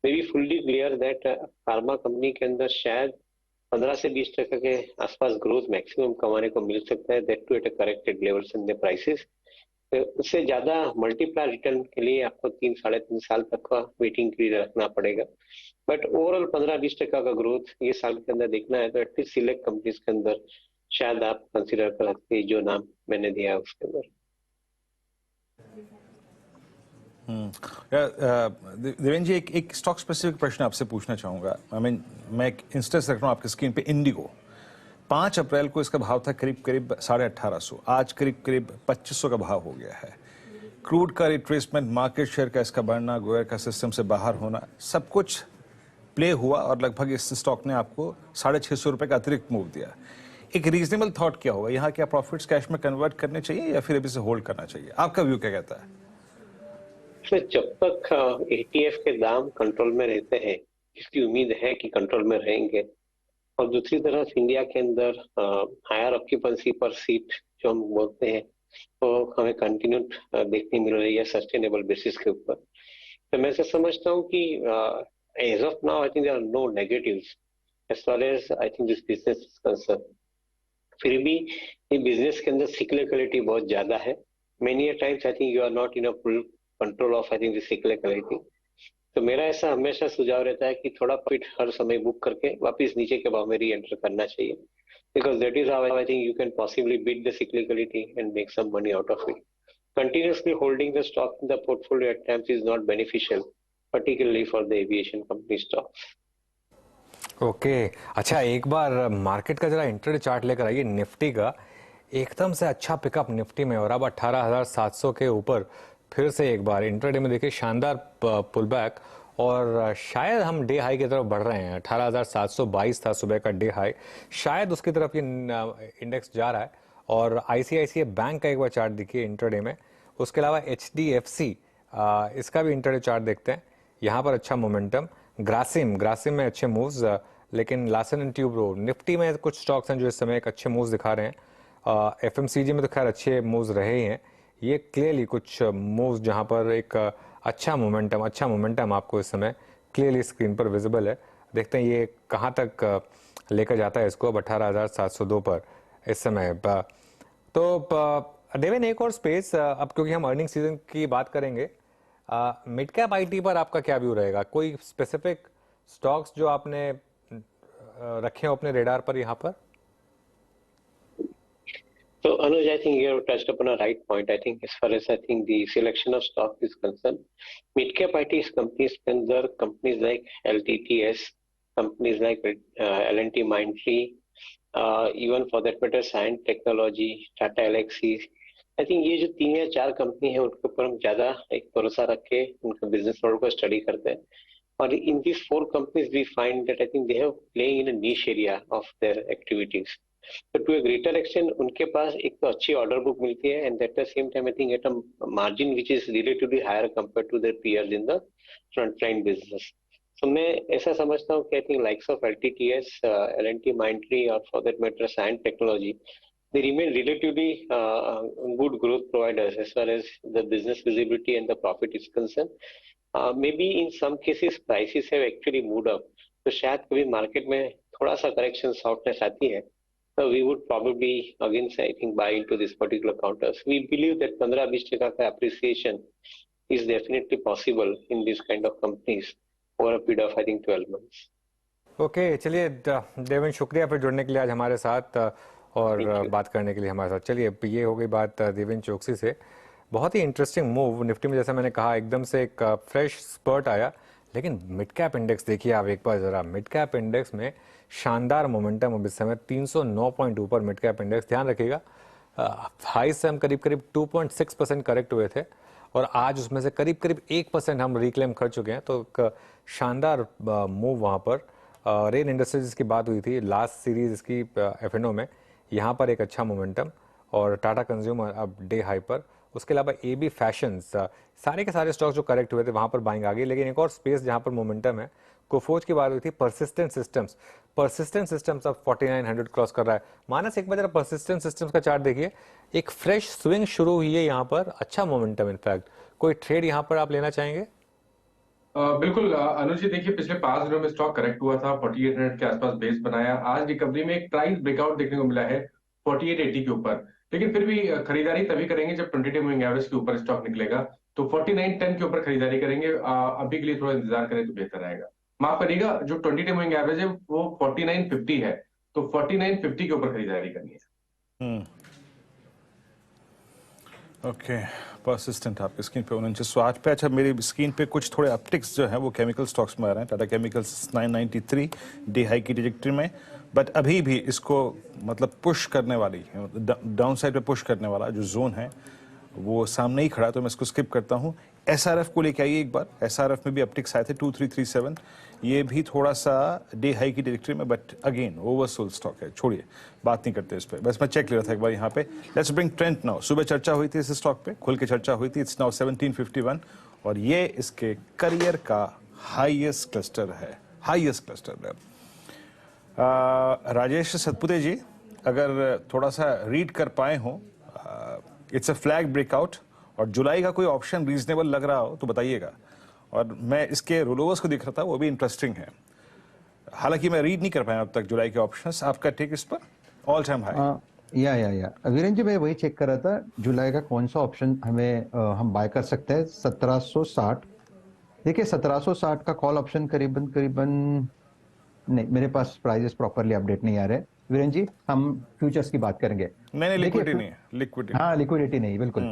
May be fully clear that pharma company के अंदर शायद 15 से 20% के आसपास ग्रोथ मैक्सिमम कमाने को मिल सकता है, that too at a corrected levels in the prices. उससे ज्यादा मल्टीप्लाई रिटर्न के लिए आपको 3-3.5 साल तक का वेटिंग पीरियड रखना पड़ेगा। बट ओवरऑल 15-20% का ग्रोथ ये साल के अंदर देखना है तो एटलीस्ट सिलेक्ट कंपनीज के अंदर शायद आप कंसिडर कर सकते हैं जो नाम मैंने दिया है उसके अंदर। देवेंद्र जी, एक स्टॉक स्पेसिफिक प्रश्न आपसे पूछना चाहूंगा। मैं एक इंस्टेंस रख रहा हूँ आपकी स्क्रीन पे। इंडिगो 5 अप्रैल को इसका भाव था करीब 1850, आज करीब 2500 का भाव हो गया है। क्रूड का रिट्रेसमेंट, मार्केट शेयर का इसका बढ़ना, गोयर का सिस्टम से बाहर होना, सब कुछ प्ले हुआ और लगभग इस स्टॉक ने आपको 650 रुपए का अतिरिक्त मूव दिया। एक रीजनेबल थॉट क्या होगा यहाँ? क्या प्रॉफिट्स कैश में कन्वर्ट करने चाहिए या फिर अभी से होल्ड करना चाहिए? आपका व्यू क्या कहता है? जब तक एटीएफ के दाम कंट्रोल में रहते हैं, जिसकी उम्मीद है कि कंट्रोल में रहेंगे, और दूसरी तरफ इंडिया के अंदर हायर ऑक्यूपेंसी पर सीट जो हम बोलते हैं तो हमें कंटिन्यू देखने मिल रही है सस्टेनेबल बेसिस के ऊपर, तो मैं ऐसा समझता हूँ कि as of now I think there are no negatives as far as I think this business is concern. फिर भी ये बिजनेस के अंदर सिक्लिकलिटी बहुत ज्यादा है। Many times I think you are not in a full control of I think this cyclicality. तो मेरा ऐसा हमेशा सुझाव रहता है कि थोड़ा प्रॉफिट हर समय बुक करके वापस नीचे के भाव में री एंटर करना चाहिए, because that is how I think you can possibly beat the cyclicality and make some money out of it. Continuously holding the stock in the portfolio at times is not beneficial, particularly for the aviation company stocks. Okay अच्छा, एक बार market का जरा intraday chart लेकर आइए Nifty का। एकदम से अच्छा पिकअप निफ्टी में और अब 18,700 के ऊपर फिर से एक बार इंट्राडे में देखिए शानदार पुल बैक, और शायद हम डे हाई की तरफ बढ़ रहे हैं। 18,722 था सुबह का डे हाई, शायद उसकी तरफ ये इंडेक्स जा रहा है। और आईसीआईसीआई बैंक का एक बार चार्ट देखिए इंट्राडे में। उसके अलावा एचडीएफसी इसका भी इंट्राडे चार्ट देखते हैं, यहाँ पर अच्छा मोमेंटम। ग्रासिम में अच्छे मूव्स, लेकिन लार्सन एंड ट्यूब्रो, निफ्टी में कुछ स्टॉक्स हैं जो इस समय एक अच्छे मूव्स दिखा रहे हैं। एफएमसीजी में तो खैर अच्छे मूव्स रहे ही हैं। ये क्लियरली कुछ मूव्स जहां पर एक अच्छा मोमेंटम आपको इस समय क्लियरली स्क्रीन पर विजिबल है। देखते हैं ये कहां तक लेकर जाता है इसको। अब 18,702 पर इस समय। तो देवेन एक और स्पेस, अब क्योंकि हम अर्निंग सीजन की बात करेंगे, मिड कैप आईटी पर आपका क्या व्यू रहेगा? कोई स्पेसिफिक स्टॉक्स जो आपने रखे हो अपने रेडार पर यहाँ पर? So Anuj, I think you have touched upon a right point. I think as far as I think the selection of stock is concerned, mid-cap IT companies के अंदर companies like LTTS, companies like L&T Mindtree, even for that matter Cyient Technology, Tata Elxsi, I think ये जो 3 या 4 company है उनके ऊपर हम ज्यादा एक भरोसा रख के उनके बिजनेस मॉडल को स्टडी करते हैं। और in these 4 companies we find that I think they have playing in a niche area of their activities. So to a greater extent उनके पास एक तो अच्छी ऑर्डर बुक मिलती है and at the same time I think at a margin which is relatively higher compared to their peers in the frontline business. So मैं ऐसा समझता हूँ कि I think likes of LTTS, L&T Mindtree or for that matter Cyient Technology, they remain relatively good growth providers as far as the business visibility and the profit is concerned. Maybe in some cases prices have actually moved up. तो शायद कभी market में थोड़ा सा correction softness आती है, so we would probably again say I think buy into this particular counters. We believe that 15-20% का appreciation is definitely possible in this kind of companies over a period of I think 12 months. Okay चलिए देवेन, शुक्रिया फिर जुड़ने के लिए आज हमारे साथ और बात करने के लिए हमारे साथ। चलिए ये हो गई बात देवेन चोकसी से। बहुत ही इंटरेस्टिंग मूव निफ्टी में, जैसा मैंने कहा एकदम से एक फ्रेश स्पर्ट आया। लेकिन मिड कैप इंडेक्स देखिए आप एक बार जरा, मिड कैप इंडेक्स में शानदार मोमेंटम अब इस समय 309 पॉइंट ऊपर मिड कैप इंडेक्स। ध्यान रखिएगा हाई से हम करीब 2.6% करेक्ट हुए थे और आज उसमें से करीब करीब 1% हम रिक्लेम कर चुके हैं। तो एक शानदार मूव वहाँ पर। रेन इंडस्ट्रीज की बात हुई थी लास्ट सीरीज इसकी F&O में, यहाँ पर एक अच्छा मोमेंटम। और टाटा कंज्यूमर अब डे हाई पर। उसके अलावा AB फैशंस, सारे के सारे स्टॉक्स जो करेक्ट हुए थे वहाँ पर बाइंग आ गई। लेकिन एक और स्पेस जहाँ पर मोमेंटम है, कोफोर्ज की बात हुई थी, परसिस्टेंट सिस्टम्स अब 4900 क्रॉस कर रहा है। मानस एक बार जरा परसिस्टेंट सिस्टम्स का चार्ट देखिए, एक फ्रेश स्विंग शुरू हुई है यहाँ पर, अच्छा मोमेंटम। इनफैक्ट कोई ट्रेड यहाँ पर आप लेना चाहेंगे? बिल्कुल अनुज जी, देखिए पिछले 5 दिनों में स्टॉक करेक्ट हुआ था, 4800 के आसपास बेस बनाया। आज रिकवरी में एक प्राइस ब्रेकआउट देखने को मिला है 4880 के ऊपर, लेकिन फिर भी खरीदारी तभी करेंगे जब 20 मूविंग एवरेज के ऊपर स्टॉक निकलेगा। तो 4910 के ऊपर खरीदारी करेंगे। अभी के लिए थोड़ा इंतजार करें तो बेहतर रहेगा। माफ करिएगा, जो 20 मूविंग एवरेज है वो 4950 है, तो 4950 के ऊपर खरीदारी करनी है। ओके, परसिस्टेंट आपकी स्क्रीन पे 49 पे। अच्छा, मेरी स्क्रीन पे कुछ थोड़े अपटिक्स जो हैं वो केमिकल स्टॉक्स में आ रहे हैं। टाटा केमिकल्स 993 डे हाई की ट्रैजेक्टरी में, बट अभी भी इसको मतलब पुश करने वाली, डाउन साइड पे पुश करने वाला जो जोन है वो सामने ही खड़ा, तो मैं इसको स्किप करता हूँ। SRF को लेके आइए एक बार। SRF में भी अपटिक्स आए थे 2337, ये भी थोड़ा सा डे हाई की डायरेक्टरी में, बट अगेन ओवरसोल्ड स्टॉक है, छोड़िए, बात नहीं करते इस पे। बस मैं चेक ले रहा था एक बार यहाँ पे। Let's bring trend now. सुबह चर्चा हुई थी इस स्टॉक पे, खुल के चर्चा हुई थी। इट्स नाउ 1751 और ये इसके करियर का हाईएस्ट क्लस्टर है, हाईएस्ट क्लस्टर है। राजेश सतपुते जी, अगर थोड़ा सा रीड कर पाए हो, इट्स अ फ्लैग ब्रेकआउट और जुलाई का कोई ऑप्शन रीजनेबल लग रहा हो तो बताइएगा। और मैं इसके रोलोवर्स को दिख रहा था, वो भी इंटरेस्टिंग है। हालांकि मैं रीड नहीं कर पाया अब तक जुलाई के ऑप्शंस। आपका टेक इस पर? All time high. या वीरेंद्र जी, मैं वही चेक कर रहा था जुलाई का कौन सा ऑप्शन हमें हम बाय कर सकते हैं। 1760, देखिए 1760 का कॉल ऑप्शन करीबन नहीं, मेरे पास प्राइजेस प्रॉपरली अपडेट नहीं आ रहे वीरेंद्र जी, हम फ्यूचर्स की बात करेंगे। नहीं, लिक्विडिटी नहीं है, लिक्विडिटी। हाँ, लिक्विडिटी नहीं, बिल्कुल।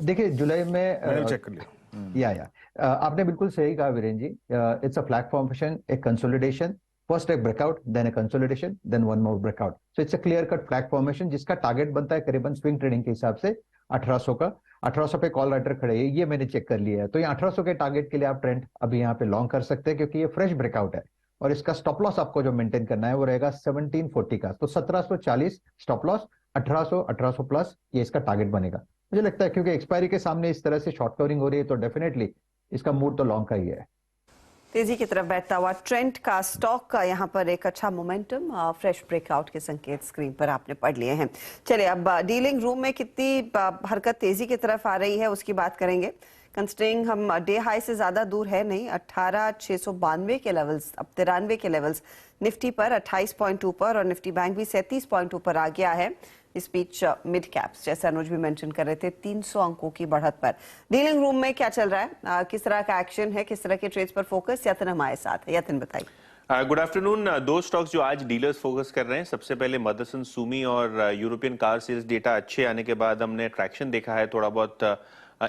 देखिए जुलाई में मैंने चेक कर लिया। आपने बिल्कुल सही कहा Virendra ji. It's a flag formation, a consolidation, first एक breakout, then a consolidation, then one more breakout. So it's a clear cut flag formation जिसका टारगेट बनता है करीबन स्विंग ट्रेडिंग के हिसाब से 1800 का। 1800 पे कॉल राइटर खड़े है, ये मैंने चेक कर लिया है। तो ये 1800 के टारगेट के लिए आप ट्रेंड अभी यहाँ पे लॉन्ग कर सकते हैं, क्योंकि ये फ्रेश ब्रेकआउट है और इसका स्टॉप लॉस आपको जो मेंटेन करना है वो रहेगा 1740 का। तो 1740 स्टॉप लॉस, 1800 प्लस ये इसका टारगेट बनेगा। मुझे लगता है क्योंकि एक्सपायरी के सामने इस तरह से शॉर्ट कवरिंग हो रही है तो डेफिनेटली इसका मूड तो लॉन्ग का ही है। तेजी की तरफ बैठता हुआ ट्रेंड का स्टॉक का यहाँ पर एक अच्छा मोमेंटम, फ्रेश ब्रेकआउट के संकेत स्क्रीन पर आपने पढ़ लिए हैं। चलिए अब डीलिंग रूम में कितनी हरकत तेजी की तरफ आ रही है उसकी बात करेंगे। कंसिडरिंग हम डे हाई से ज्यादा दूर है नहीं, 18,692 के लेवल्स, अब 93 के लेवल्स निफ्टी पर 28 पॉइंट ऊपर और निफ्टी बैंक भी 37 पॉइंट ऊपर आ गया है। इस बीच मिड कैप्स, जैसे अनुज भी मेंशन कर रहे थे, 300 अंकों की बढ़त पर। डीलिंग रूम में क्या चल रहा है, किस तरह का एक्शन है, किस तरह के ट्रेड्स पर फोकस? यतन हमारे साथ है, यतन बताइए। Good afternoon. दो स्टॉक्स जो आज डीलर्स फोकस कर रहे हैं, सबसे पहले मदरसन सुमी और यूरोपियन कार सेल्स डेटा अच्छे आने के बाद हमने ट्रैक्शन देखा है थोड़ा बहुत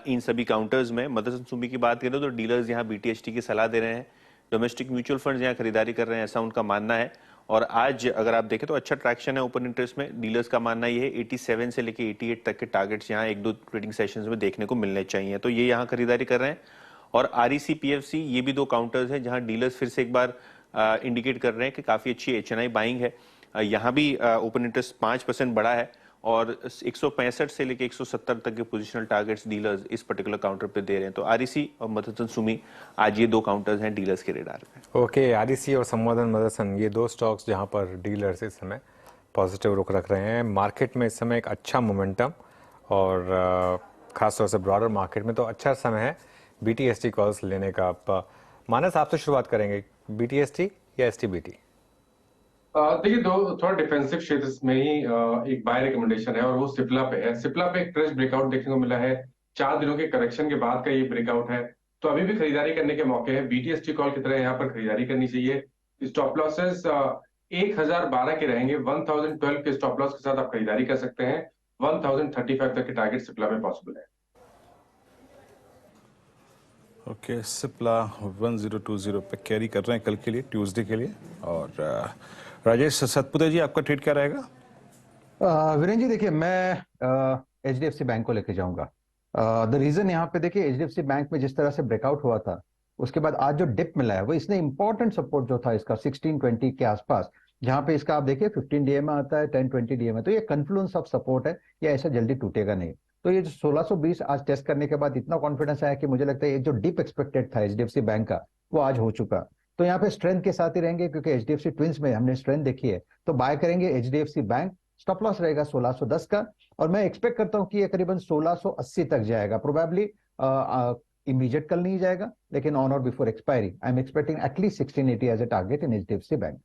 इन सभी काउंटर्स में। मदरसन सुमी की बात करें तो डीलर्स यहाँ BTHT की सलाह दे रहे हैं, डोमेस्टिक म्यूचुअल फंड्स यहाँ खरीदारी कर रहे हैं, ऐसा उनका मानना है। और आज अगर आप देखें तो अच्छा ट्रैक्शन है ओपन इंटरेस्ट में। डीलर्स का मानना ये है 87 से लेके 88 तक के टारगेट्स यहाँ एक दो ट्रेडिंग सेशंस में देखने को मिलने चाहिए, तो ये यहाँ खरीदारी कर रहे हैं। और REC PFC ये भी दो काउंटर्स हैं जहाँ डीलर्स फिर से एक बार इंडिकेट कर रहे हैं कि काफी अच्छी HNI बाइंग है। यहाँ भी ओपन इंटरेस्ट 5% बढ़ा है और 165 से लेके 170 तक के पोजिशनल टारगेट्स डीलर्स इस पर्टिकुलर काउंटर पे दे रहे हैं। तो REC और मदरसन सुमी आज ये दो काउंटर्स हैं डीलर्स के रेडार पे। ओके, REC और संवर्धन मदरसन ये दो स्टॉक्स जहां पर डीलर्स इस समय पॉजिटिव रुख रख रहे हैं। मार्केट में इस समय एक अच्छा मोमेंटम और खासतौर से ब्रॉडर मार्केट में तो अच्छा समय है BTHT कॉल्स लेने का। आप मानस, आपसे शुरुआत करेंगे, BTHT या STBT? देखिए थोड़ा डिफेंसिव क्षेत्र में ही एक बाय रिकमेंडेशन है और वो सिप्ला पे है। सिप्ला पे एक फ्रेश ब्रेकआउट देखने को मिला है, 4 दिनों के करेक्शन के बाद का ये ब्रेकआउट है, तो अभी भी खरीदारी करने के मौके हैं। BTHT कॉल की तरह यहाँ पर खरीदारी करनी चाहिए। स्टॉप लॉसेस 1012 के रहेंगे, 1012 के स्टॉप लॉस के साथ आप खरीदारी कर सकते हैं। 1035 तक के टारगेट सिप्ला में पॉसिबल है। ओके, सिप्ला 1020 पे कैरी कर रहे हैं कल के लिए, ट्यूसडे के लिए। और राजेश सतपुते जी, आपका ट्रेड क्या रहेगा? वीरेंद्र जी, देखिए मैं HDFC बैंक को लेके जाऊंगा। द रीजन यहाँ पे देखिए एचडीएफसी बैंक में जिस तरह से ब्रेकआउट हुआ था, उसके बाद आज जो डिप मिला है वो इसने इंपॉर्टेंट सपोर्ट जो था इसका 1620 के आसपास, जहां पे इसका आप देखिए 15 डीएमए आता है, 1020 डीएमए, तो ये कन्फ्लुएंस ऑफ सपोर्ट है, ये ऐसा जल्दी टूटेगा नहीं। तो ये जो 1620 आज टेस्ट करने के बाद इतना कॉन्फिडेंस आया कि मुझे लगता है ये जो डिप एक्सपेक्टेड था एचडीएफसी बैंक का वो आज हो चुका। तो यहाँ पे स्ट्रेंथ के साथ ही रहेंगे क्योंकि एचडीएफसी ट्विंस में हमने स्ट्रेंथ देखी है, तो बाय करेंगे एचडीएफसी बैंक। स्टॉप लॉस रहेगा 1610 का, और मैं एक्सपेक्ट करता हूं कि ये करीबन 1680 तक जाएगा। प्रोबेबली इमीडिएट कल नहीं जाएगा, लेकिन ऑन और before expiry I am expecting at least 1680 as a target in HDFC bank.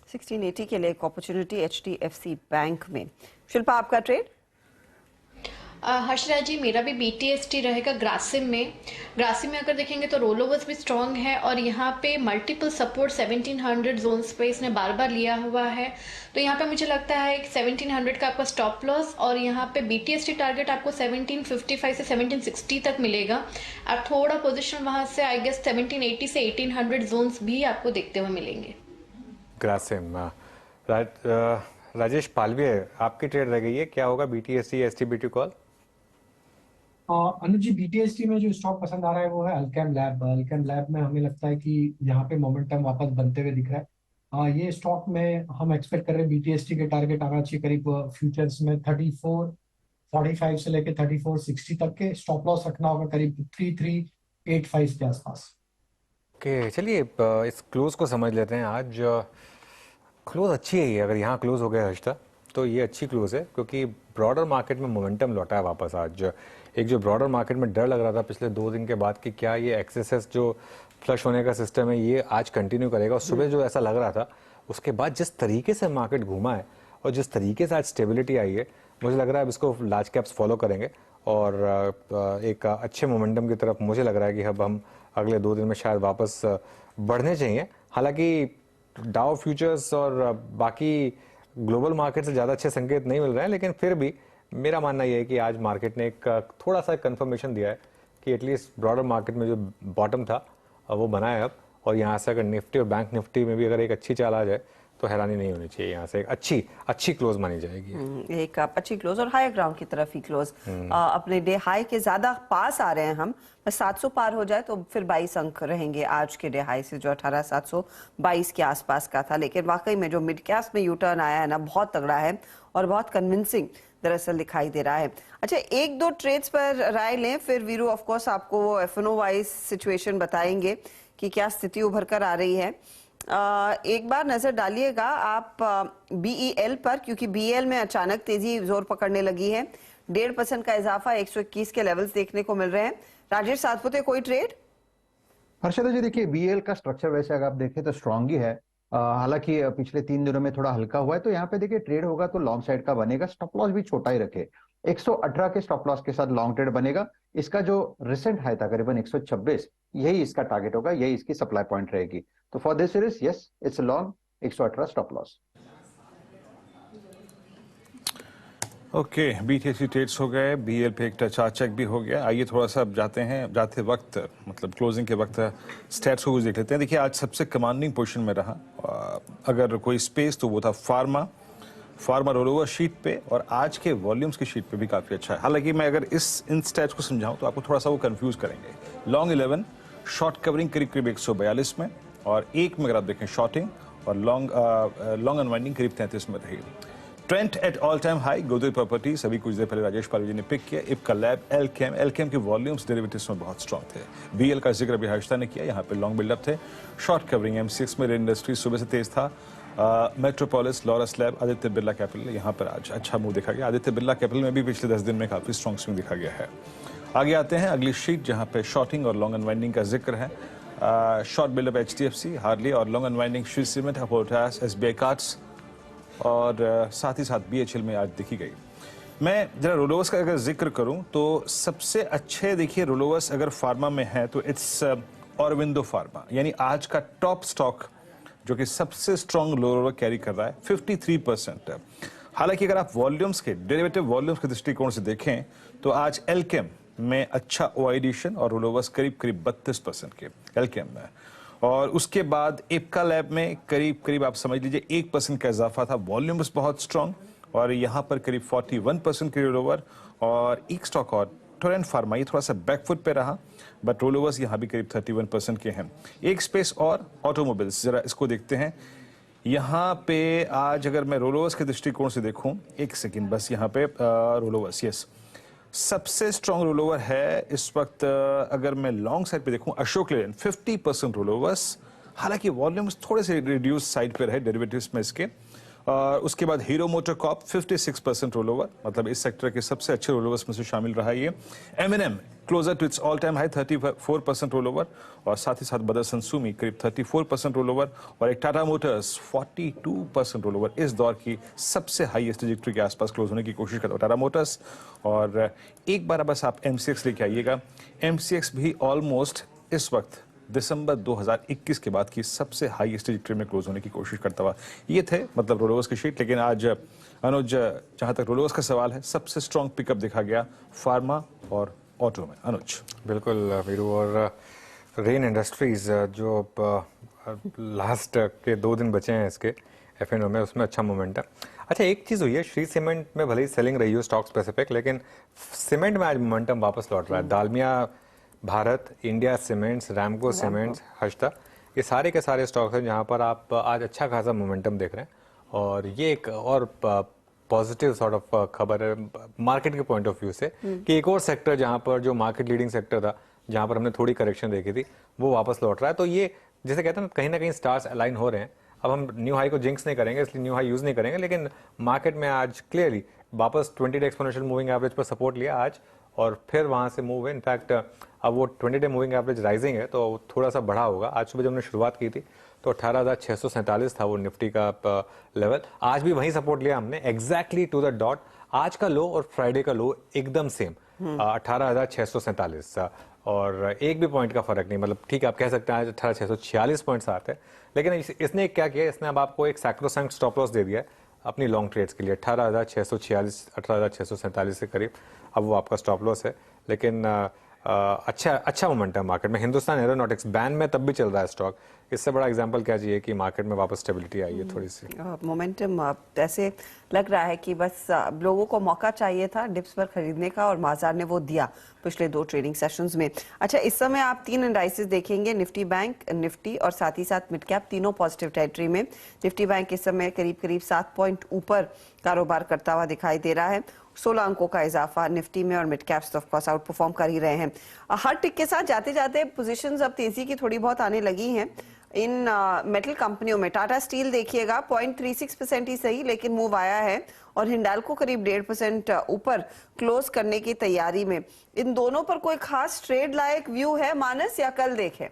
1680 के लिए एक अपॉर्चुनिटी एचडीएफसी बैंक में। शिल्पा, आपका ट्रेड? हर्षराज जी, मेरा भी BTST रहेगा ग्रासिम में। ग्रासिम में अगर देखेंगे तो रोल ओवर्स भी स्ट्रांग है और यहाँ पे मल्टीपल सपोर्ट 1700 जोन स्पेस ने बार बार लिया हुआ है। तो यहाँ पे मुझे लगता है 1700 का आपका स्टॉप लॉस, और यहाँ पे BTST टारगेट आपको 1755 से 1760 तक मिलेगा। और थोड़ा पोजीशन वहाँ से आई गेस 1780 से 1800 जोन्स भी आपको देखते हुए मिलेंगे। ग्रासिम, राजेश पालवे, आपकी ट्रेड रह गई है, क्या होगा BTST STBT कॉल? अनुज जी, BTST में जो स्टॉक पसंद आ रहा है वो है अल्केम लैब। अल्केम लैब में हमें लगता है कि यहाँ पे मोमेंटम वापस बनते हुए दिख रहा है। ये स्टॉक में हम एक्सपेक्ट कर रहे हैं BTST के टारगेट आना चाहिए करीब फ्यूचर्स में 3445 से लेके 3460 तक के। स्टॉप लॉस रखना होगा करीब 3385 के आसपास। ओके, चलिए इस क्लोज को समझ लेते हैं। आज क्लोज अच्छी है ये, अगर यहाँ क्लोज हो गया हर्षदा तो ये अच्छी क्लोज है, क्योंकि ब्रॉडर मार्केट में मोमेंटम लौटा है वापस आज। एक जो ब्रॉडर मार्केट में डर लग रहा था पिछले 2 दिन के बाद कि क्या ये एक्सेस जो फ्लश होने का सिस्टम है ये आज कंटिन्यू करेगा, और सुबह जो ऐसा लग रहा था उसके बाद जिस तरीके से मार्केट घूमा है और जिस तरीके से आज स्टेबिलिटी आई है, मुझे लग रहा है अब इसको लार्ज कैप्स फॉलो करेंगे और एक अच्छे मोमेंटम की तरफ मुझे लग रहा है कि अब हम अगले 2 दिन में शायद वापस बढ़ने चाहिए। हालांकि डाउ फ्यूचर्स और बाकी ग्लोबल मार्केट से ज़्यादा अच्छे संकेत नहीं मिल रहे हैं, लेकिन फिर भी मेरा मानना यह है कि आज मार्केट ने एक थोड़ा सा कंफर्मेशन दिया है कि एटलीस्ट ब्रॉडर मार्केट में जो बॉटम था वो बना है अब, और यहाँ से अगर निफ्टी और बैंक निफ्टी में भी अगर एक अच्छी चाल आ जाए तो हैरानी नहीं होनी चाहिए, यहाँ से एक अच्छी क्लोज मानी जाएगी। एक अच्छी क्लोज और हायर ग्राउंड की तरफ ही क्लोज। अपने डे हाई के ज्यादा पास आ रहे हैं हम, 700 पार हो जाए तो फिर 22 अंक रहेंगे आज के डे हाई से, जो 18722 के आसपास का था। लेकिन वाकई में जो मिड कैप में यू टर्न आया है ना, बहुत तगड़ा है और बहुत कन्विंसिंग दरअसल दिखाई दे रहा है। अच्छा, 1-2 ट्रेड्स पर राय लें, फिर वीरू ऑफ कोर्स आपको वो FNO वाइज सिचुएशन बताएंगे कि क्या स्थिति उभर कर आ रही है। एक बार नजर डालिएगा आप BEL पर, क्योंकि BEL में अचानक तेजी जोर पकड़ने लगी है। 1.5% का इजाफा 121 के लेवल्स देखने को मिल रहे हैं। राजेश सातपुते, कोई ट्रेड? हर्षदा जी, देखिए BEL का स्ट्रक्चर वैसे अगर आप देखें तो स्ट्रांग ही है। हालांकि पिछले 3 दिनों में थोड़ा हल्का हुआ है, तो यहाँ पे देखिए ट्रेड होगा तो लॉन्ग साइड का बनेगा। स्टॉप लॉस भी छोटा ही रखे, 118 के स्टॉप लॉस के साथ लॉन्ग ट्रेड बनेगा। इसका जो रिसेंट हाई था करीबन 126, यही इसका टारगेट होगा, यही इसकी सप्लाई पॉइंट रहेगी। तो for this series yes it's long, 118 stop loss. Okay, BTST trades हो गए, BEL पे एक टच चेक भी हो गया। आइए थोड़ा सा जाते वक्त मतलब क्लोजिंग के वक्त स्टैट्स को कुछ देख लेते हैं। देखिए आज सबसे कमांडिंग पोजीशन में रहा अगर कोई स्पेस तो वो था फार्मा रोल ओवर शीट पे, और आज के वॉल्यूम्स की शीट पे भी काफी अच्छा है। हालांकि मैं अगर इन स्टैट्स को समझाऊं तो आपको थोड़ा सा वो कंफ्यूज करेंगे। लॉन्ग 11 शॉर्ट कवरिंग करीब 142 में, और एक में अगर आप देखें शॉर्टिंग, और लॉन्ग अनवाइंडिंग करीब 33 में रही। Trent at all time high, Godrej properties अभी कुछ देर पहले राजेश पालवे जी ने पिक किया। इप्का लैब, एलकेम के वॉल्यूम्स डेरिवेटिव्स में बहुत स्ट्रांग थे। BEL का जिक्र अभी हर्षदा ने किया, यहाँ पे लॉन्ग बिल्डअप थे। शॉर्ट कवरिंग M6 में इंडस्ट्री सुबह से तेज था। Metropolis, Laurus lab, Aditya Birla capital, यहाँ पर आज अच्छा मूव देखा गया। आदित्य बिरला कैपिटल में भी पिछले 10 दिन में काफी स्ट्रांग स्विंग दिखा गया है। आगे आते हैं अगली शीट जहाँ पे शॉर्टिंग और लॉन्ग अनवाइंडिंग का जिक्र है। शॉर्ट बिल्डअप HDFC, हार्डली, और लॉन्ग अनवाइंडिंग श्री सीमेंट, अपोर्टास, SBI कार्ड्स, और साथ ही साथ BHL में आज दिखी गई। मैं जरा रोलोवर्स का अगर जिक्र करूं तो सबसे अच्छे देखिए रोलोवर्स अगर फार्मा में है तो इट्स ऑरबिंदो फार्मा, यानी आज का टॉप स्टॉक जो कि सबसे स्ट्रॉन्ग रोलोवर कैरी कर रहा है, 53%। हालांकि अगर आप वॉल्यूम्स के डेरिवेटिव वॉल्यूम्स के दृष्टिकोण से देखें तो आज एलकेम में अच्छा ओआईडिशन और रोलोवर्स करीब 32% के एलकेम में, और उसके बाद इप्का लैब में करीब आप समझ लीजिए 1% का इजाफा था। वॉल्यूम्स बहुत स्ट्रांग, और यहाँ पर करीब 41% के रोलोवर, और एक स्टॉक और टोरेंट फार्मा ये थोड़ा सा बैकफुट पे रहा, बट रोल ओवर्स यहाँ भी करीब 31% के हैं। एक स्पेस और ऑटोमोबाइल्स, जरा इसको देखते हैं। यहाँ पे आज अगर मैं रोल ओवर्स के दृष्टिकोण से देखूं, एक सेकेंड बस, यहाँ पे रोल ओवर्स, यस, सबसे स्ट्रॉन्ग रोल ओवर है इस वक्त। अगर मैं लॉन्ग साइड पे देखूं, अशोक लेलैंड 50% रोल ओवर्स, हालांकि वॉल्यूम्स थोड़े से रिड्यूस साइड पे रहे डेरिवेटिव्स में इसके। उसके बाद हीरो मोटरकॉर्प 56% रोल ओवर, मतलब इस सेक्टर के सबसे अच्छे रोल ओवर्स में से शामिल रहा ये। M&M closer to its all time high 34% roll over, और साथ ही साथ मदरसन सुमी करीब 34% रोल ओवर, और एक टाटा मोटर्स 42% रोल ओवर इस दौर की सबसे हाईएस्ट ट्रैजेक्टरी के आसपास क्लोज होने की कोशिश करता है टाटा मोटर्स। और एक बार बस आप MCX लेके आइएगा, MCX भी ऑलमोस्ट इस वक्त दिसंबर 2021 के बाद की सबसे हाईएस्ट ट्रैजेक्टरी में क्लोज होने की कोशिश करता हुआ। ये थे मतलब रोल ओवर्स की शीट। लेकिन आज अनुज, जहां तक रोल ओवर्स का सवाल है, सबसे स्ट्रॉन्ग पिकअप देखा गया फार्मा और ऑटो में। अनुज। बिल्कुल वीरू, और रेन इंडस्ट्रीज जो लास्ट के 2 दिन बचे हैं इसके F&O में, उसमें अच्छा मोमेंटम। अच्छा, एक चीज़ हुई है, श्री सीमेंट में भले ही सेलिंग रही हो स्टॉक स्पेसिफिक, लेकिन सीमेंट में आज मोमेंटम वापस लौट रहा है। Dalmia Bharat, India cements, Ramco cements, हर्षदा, ये सारे के सारे स्टॉक्स हैं जहां पर आप आज अच्छा खासा मोमेंटम देख रहे हैं। और ये एक और पॉजिटिव सॉर्ट ऑफ खबर है मार्केट के पॉइंट ऑफ व्यू से कि एक और सेक्टर जहां पर जो मार्केट लीडिंग सेक्टर था, जहां पर हमने थोड़ी करेक्शन देखी थी, वो वापस लौट रहा है। तो ये जैसे कहते हैं ना कहीं स्टार्स अलाइन हो रहे हैं। अब हम न्यू हाई को जिंक्स नहीं करेंगे, इसलिए न्यू हाई यूज नहीं करेंगे, लेकिन मार्केट में आज क्लियरली वापस 20 डे एक्सपोनेंशियल मूविंग एवरेज पर सपोर्ट लिया आज, और फिर वहां से मूव है। इनफैक्ट अब वो 20 डे मूविंग एवरेज राइजिंग है, तो थोड़ा सा बढ़ा होगा। आज सुबह जब हमने शुरुआत की थी तो 18,647 था वो निफ्टी का लेवल, आज भी वहीं सपोर्ट लिया हमने एग्जैक्टली टू द डॉट। आज का लो और फ्राइडे का लो एकदम सेम 18,647, और एक भी पॉइंट का फर्क नहीं। मतलब ठीक है, आप कह सकते हैं आज 18,646 पॉइंट्स आते हैं, लेकिन इसने क्या किया, इसने अब आपको एक सैक्रोसैंक्ट स्टॉप लॉस दे दिया है अपनी लॉन्ग ट्रेड्स के लिए। 18,646, 18,647 के करीब अब वो आपका स्टॉप लॉस है। लेकिन अच्छा मोमेंटम मार्केट में। हिंदुस्तान एरोनॉटिक्स बैन में तब भी चल रहा है स्टॉक, इससे बड़ा एग्जांपल क्या चाहिए कि मार्केट में वापस स्टेबिलिटी आई है थोड़ी सी। मोमेंटम ऐसे लग रहा है कि बस लोगों को मौका चाहिए था डिप्स पर खरीदने का, और बाजार ने वो दिया पिछले 2 ट्रेडिंग सेशंस में। अच्छा, इस समय आप 3 इंडाइसेस देखेंगे, निफ्टी बैंक, निफ्टी और साथ ही साथ मिड कैप, तीनों पॉजिटिव टेरिटरी में। निफ्टी बैंक इस समय करीब 7 पॉइंट ऊपर कारोबार करता हुआ दिखाई दे रहा है। 16 अंकों का इजाफा निफ्टी में, और mid caps of course out perform कर ही रहे हैं। हर टिक के साथ जाते जाते पोजीशंस अब तेजी की थोड़ी बहुत आने लगी हैं इन मेटल कंपनियों में। टाटा स्टील देखिएगा 0.36% ही सही, लेकिन मूव आया है, और हिंडाल्को करीब 1.5% ऊपर क्लोज करने की तैयारी में। इन दोनों पर कोई खास ट्रेड लायक व्यू है मानस, या कल देखें?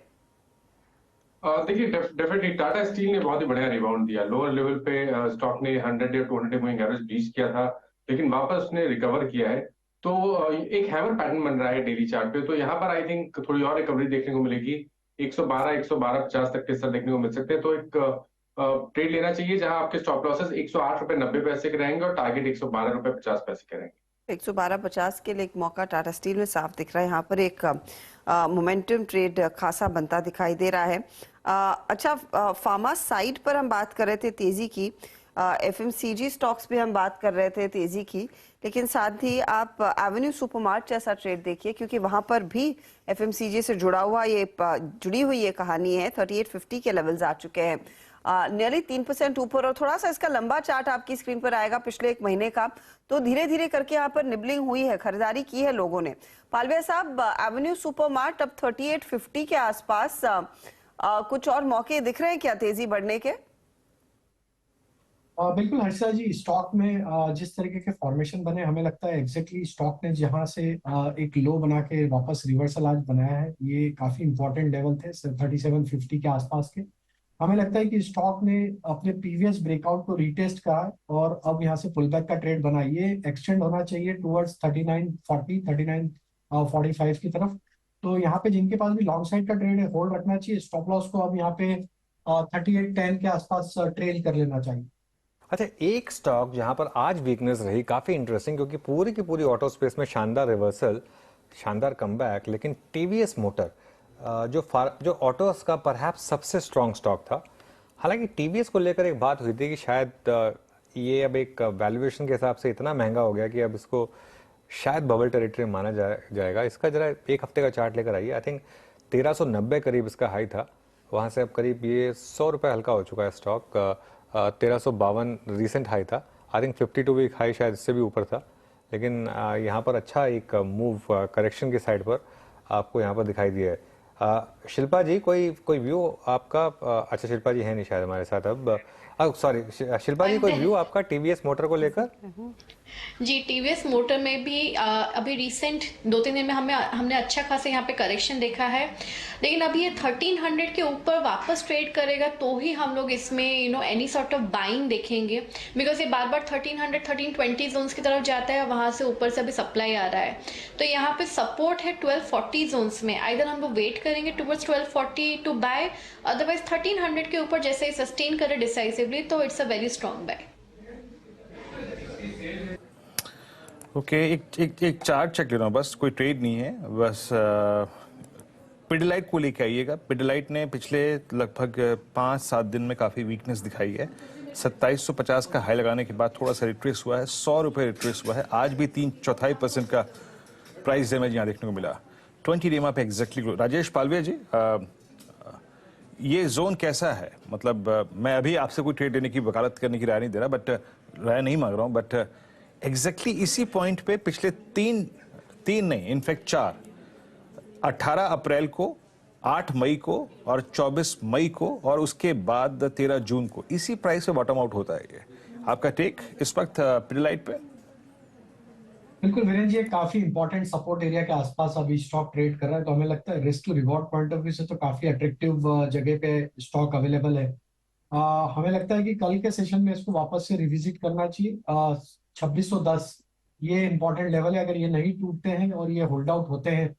देखिए, डेफिनेटली टाटा स्टील ने बहुत ही बढ़िया रिबाउंड दिया। लोअर लेवल पे स्टॉक ने 100 या 200 डे मूविंग एवरेज ब्रीच किया था, लेकिन वापस उसने रिकवर किया है। तो एक हैमर पैटर्न बन रहा है डेली चार्ट पे। तो यहाँ पर आई थिंक थोड़ी और रिकवरी देखने को मिलेगी। 112-112.50 तक के स्तर देखने को मिल सकते हैं। तो एक ट्रेड लेना चाहिए जहां आपके स्टॉप लॉसेस 108.90 के रहेंगे और टारगेट 112.50 के रहेंगे। 112.50 के लिए एक मौका टाटा स्टील में साफ दिख रहा है। यहाँ पर एक मोमेंटम ट्रेड खासा बनता दिखाई दे रहा है। अच्छा, फार्मा साइड पर हम बात कर रहे थे तेजी की, FMCG स्टॉक्स पे हम बात कर रहे थे तेजी की, लेकिन साथ ही आप एवेन्यू सुपरमार्ट जैसा ट्रेड देखिए, क्योंकि वहां पर भी FMCG से जुड़ी हुई ये कहानी है। 3850 के लेवल्स आ चुके हैं, नियरली 3% ऊपर, और थोड़ा सा इसका लंबा चार्ट आपकी स्क्रीन पर आएगा पिछले 1 महीने का। तो धीरे धीरे करके यहाँ पर निबलिंग हुई है, खरीदारी की है लोगों ने। पालवे साहब, एवेन्यू सुपरमार्ट अब 3850 के आसपास, कुछ और मौके दिख रहे हैं क्या तेजी बढ़ने के? बिल्कुल हर्षा जी, स्टॉक में जिस तरीके के फॉर्मेशन बने, हमें लगता है एग्जैक्टली स्टॉक ने जहां से एक लो बना के वापस रिवर्सल आज बनाया है, ये काफी इंपॉर्टेंट लेवल थे 3750 के आसपास के। हमें लगता है कि स्टॉक ने अपने प्रीवियस ब्रेकआउट को रीटेस्ट करा और अब यहाँ से पुल बैक का ट्रेड बना, ये एक्सटेंड होना चाहिए टुवर्ड्स 3940 3945 की तरफ। तो यहाँ पे जिनके पास भी लॉन्ग साइड का ट्रेड है, होल्ड रखना चाहिए। स्टॉप लॉस को अब यहाँ पे 3810 के आसपास ट्रेल कर लेना चाहिए। अच्छा, एक स्टॉक जहां पर आज वीकनेस रही काफी इंटरेस्टिंग, क्योंकि पूरी की पूरी ऑटो स्पेस में शानदार रिवर्सल, शानदार कमबैक, लेकिन टीवीएस मोटर जो ऑटोस का परहैप्स सबसे स्ट्रॉन्ग स्टॉक था। हालांकि टीवीएस को लेकर एक बात हुई थी कि शायद ये अब एक वैल्यूएशन के हिसाब से इतना महंगा हो गया कि अब इसको शायद बबल टेरिटरी माना जाएगा। इसका जरा एक हफ्ते का चार्ट लेकर आइए। आई थिंक 1390 करीब इसका हाई था, वहाँ से अब करीब ये 100 रुपये हल्का हो चुका है स्टॉक। 1352 रिसेंट हाई था। आई थिंक 52 वीक हाई शायद इससे भी ऊपर था, लेकिन यहाँ पर अच्छा एक मूव करेक्शन की साइड पर आपको यहाँ पर दिखाई दिया है। शिल्पा जी कोई व्यू आपका? अच्छा शिल्पा जी है नहीं शायद हमारे साथ अब। सॉरी शिल्पा जी, कोई व्यू आपका टीवीएस मोटर को लेकर? जी, टीवीएस मोटर में भी अभी रिसेंट 2-3 दिन में हमने अच्छा खासा यहाँ पे करेक्शन देखा है, लेकिन अभी ये 1300 के ऊपर वापस ट्रेड करेगा तो ही हम लोग इसमें एनी सॉर्ट ऑफ बाइंग देखेंगे, बिकॉज ये बार बार 1300 1320 जोन्स की तरफ जाता है, वहां से ऊपर से अभी सप्लाई आ रहा है। तो यहाँ पे सपोर्ट है 1240 जोन्स में। आइदर हम लोग वेट करेंगे टुवर्ड्स 1240 टू बाय, अदरवाइज 1300 के ऊपर जैसे सस्टेन करे डिसाइसिवली तो it's a very strong bye. Okay, एक चार्ट चेक ले रहा हूँ बस, कोई ट्रेड नहीं है बस। पिडिलाइट को लेके आइएगा। पिडिलाइट ने पिछले लगभग 5-7 दिन में काफ़ी वीकनेस दिखाई है। 2750 का हाई लगाने के बाद थोड़ा सा रिट्रेस हुआ है, 100 रुपये रिट्रेस हुआ है। आज भी 3/4% का प्राइस डैमेज यहाँ देखने को मिला 20 डेमा पे एग्जैक्टली। राजेश पालवे जी, ये जोन कैसा है? मतलब मैं अभी आपसे कोई ट्रेड लेने की वकालत करने की राय नहीं दे रहा, बट राय नहीं मांग रहा हूँ, बट एग्जैक्टली इसी पॉइंट पे पिछले तीन नहीं इनफैक्ट 4, 18 अप्रैल को, 8 मई को और 24 मई को और उसके बाद 13 जून को इसी प्राइस पे बॉटम आउट होता है। ये आपका टेक इस वक्त पिडिलाइट पे? बिल्कुल वीरेंद्र जी, काफी इंपॉर्टेंट सपोर्ट एरिया के आसपास अभी स्टॉक ट्रेड कर रहा है, तो हमें लगता है risk to reward point of view से तो काफी अट्रैक्टिव जगह पे स्टॉक अवेलेबल है। हमें लगता है कि कल के सेशन में इसको वापस से रिविजिट करना चाहिए। 2610 ये इंपॉर्टेंट लेवल है। अगर ये नहीं टूटते हैं और ये होल्ड आउट होते हैं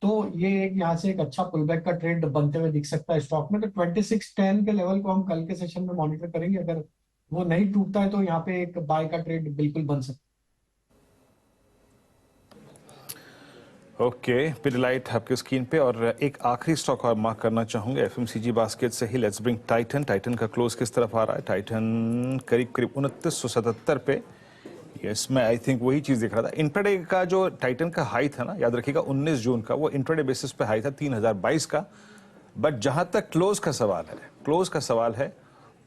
तो ये यहाँ से एक अच्छा पुलबैक का ट्रेंड बनते हुए दिख सकता है स्टॉक में। तो 2610 के लेवल को हम कल के सेशन में मॉनिटर करेंगे। अगर वो नहीं टूटता है तो यहाँ पे एक बाय का ट्रेड बिल्कुल बन सकता है। ओके, पिडिलाइट आपके स्क्रीन पे। और एक आखिरी स्टॉक और मार्क करना चाहूंगा एफएमसीजी बास्केट से ही। Let's bring Titan. टाइटन का क्लोज किस तरफ आ रहा है? टाइटन करीब 2977 पे। यस, मैं आई थिंक वही चीज देख रहा था। इंट्राडे का जो टाइटन का हाई था ना, याद रखिएगा 19 जून का, वो इंट्राडे बेसिस पे हाई था 3022 का। बट जहां तक क्लोज का सवाल है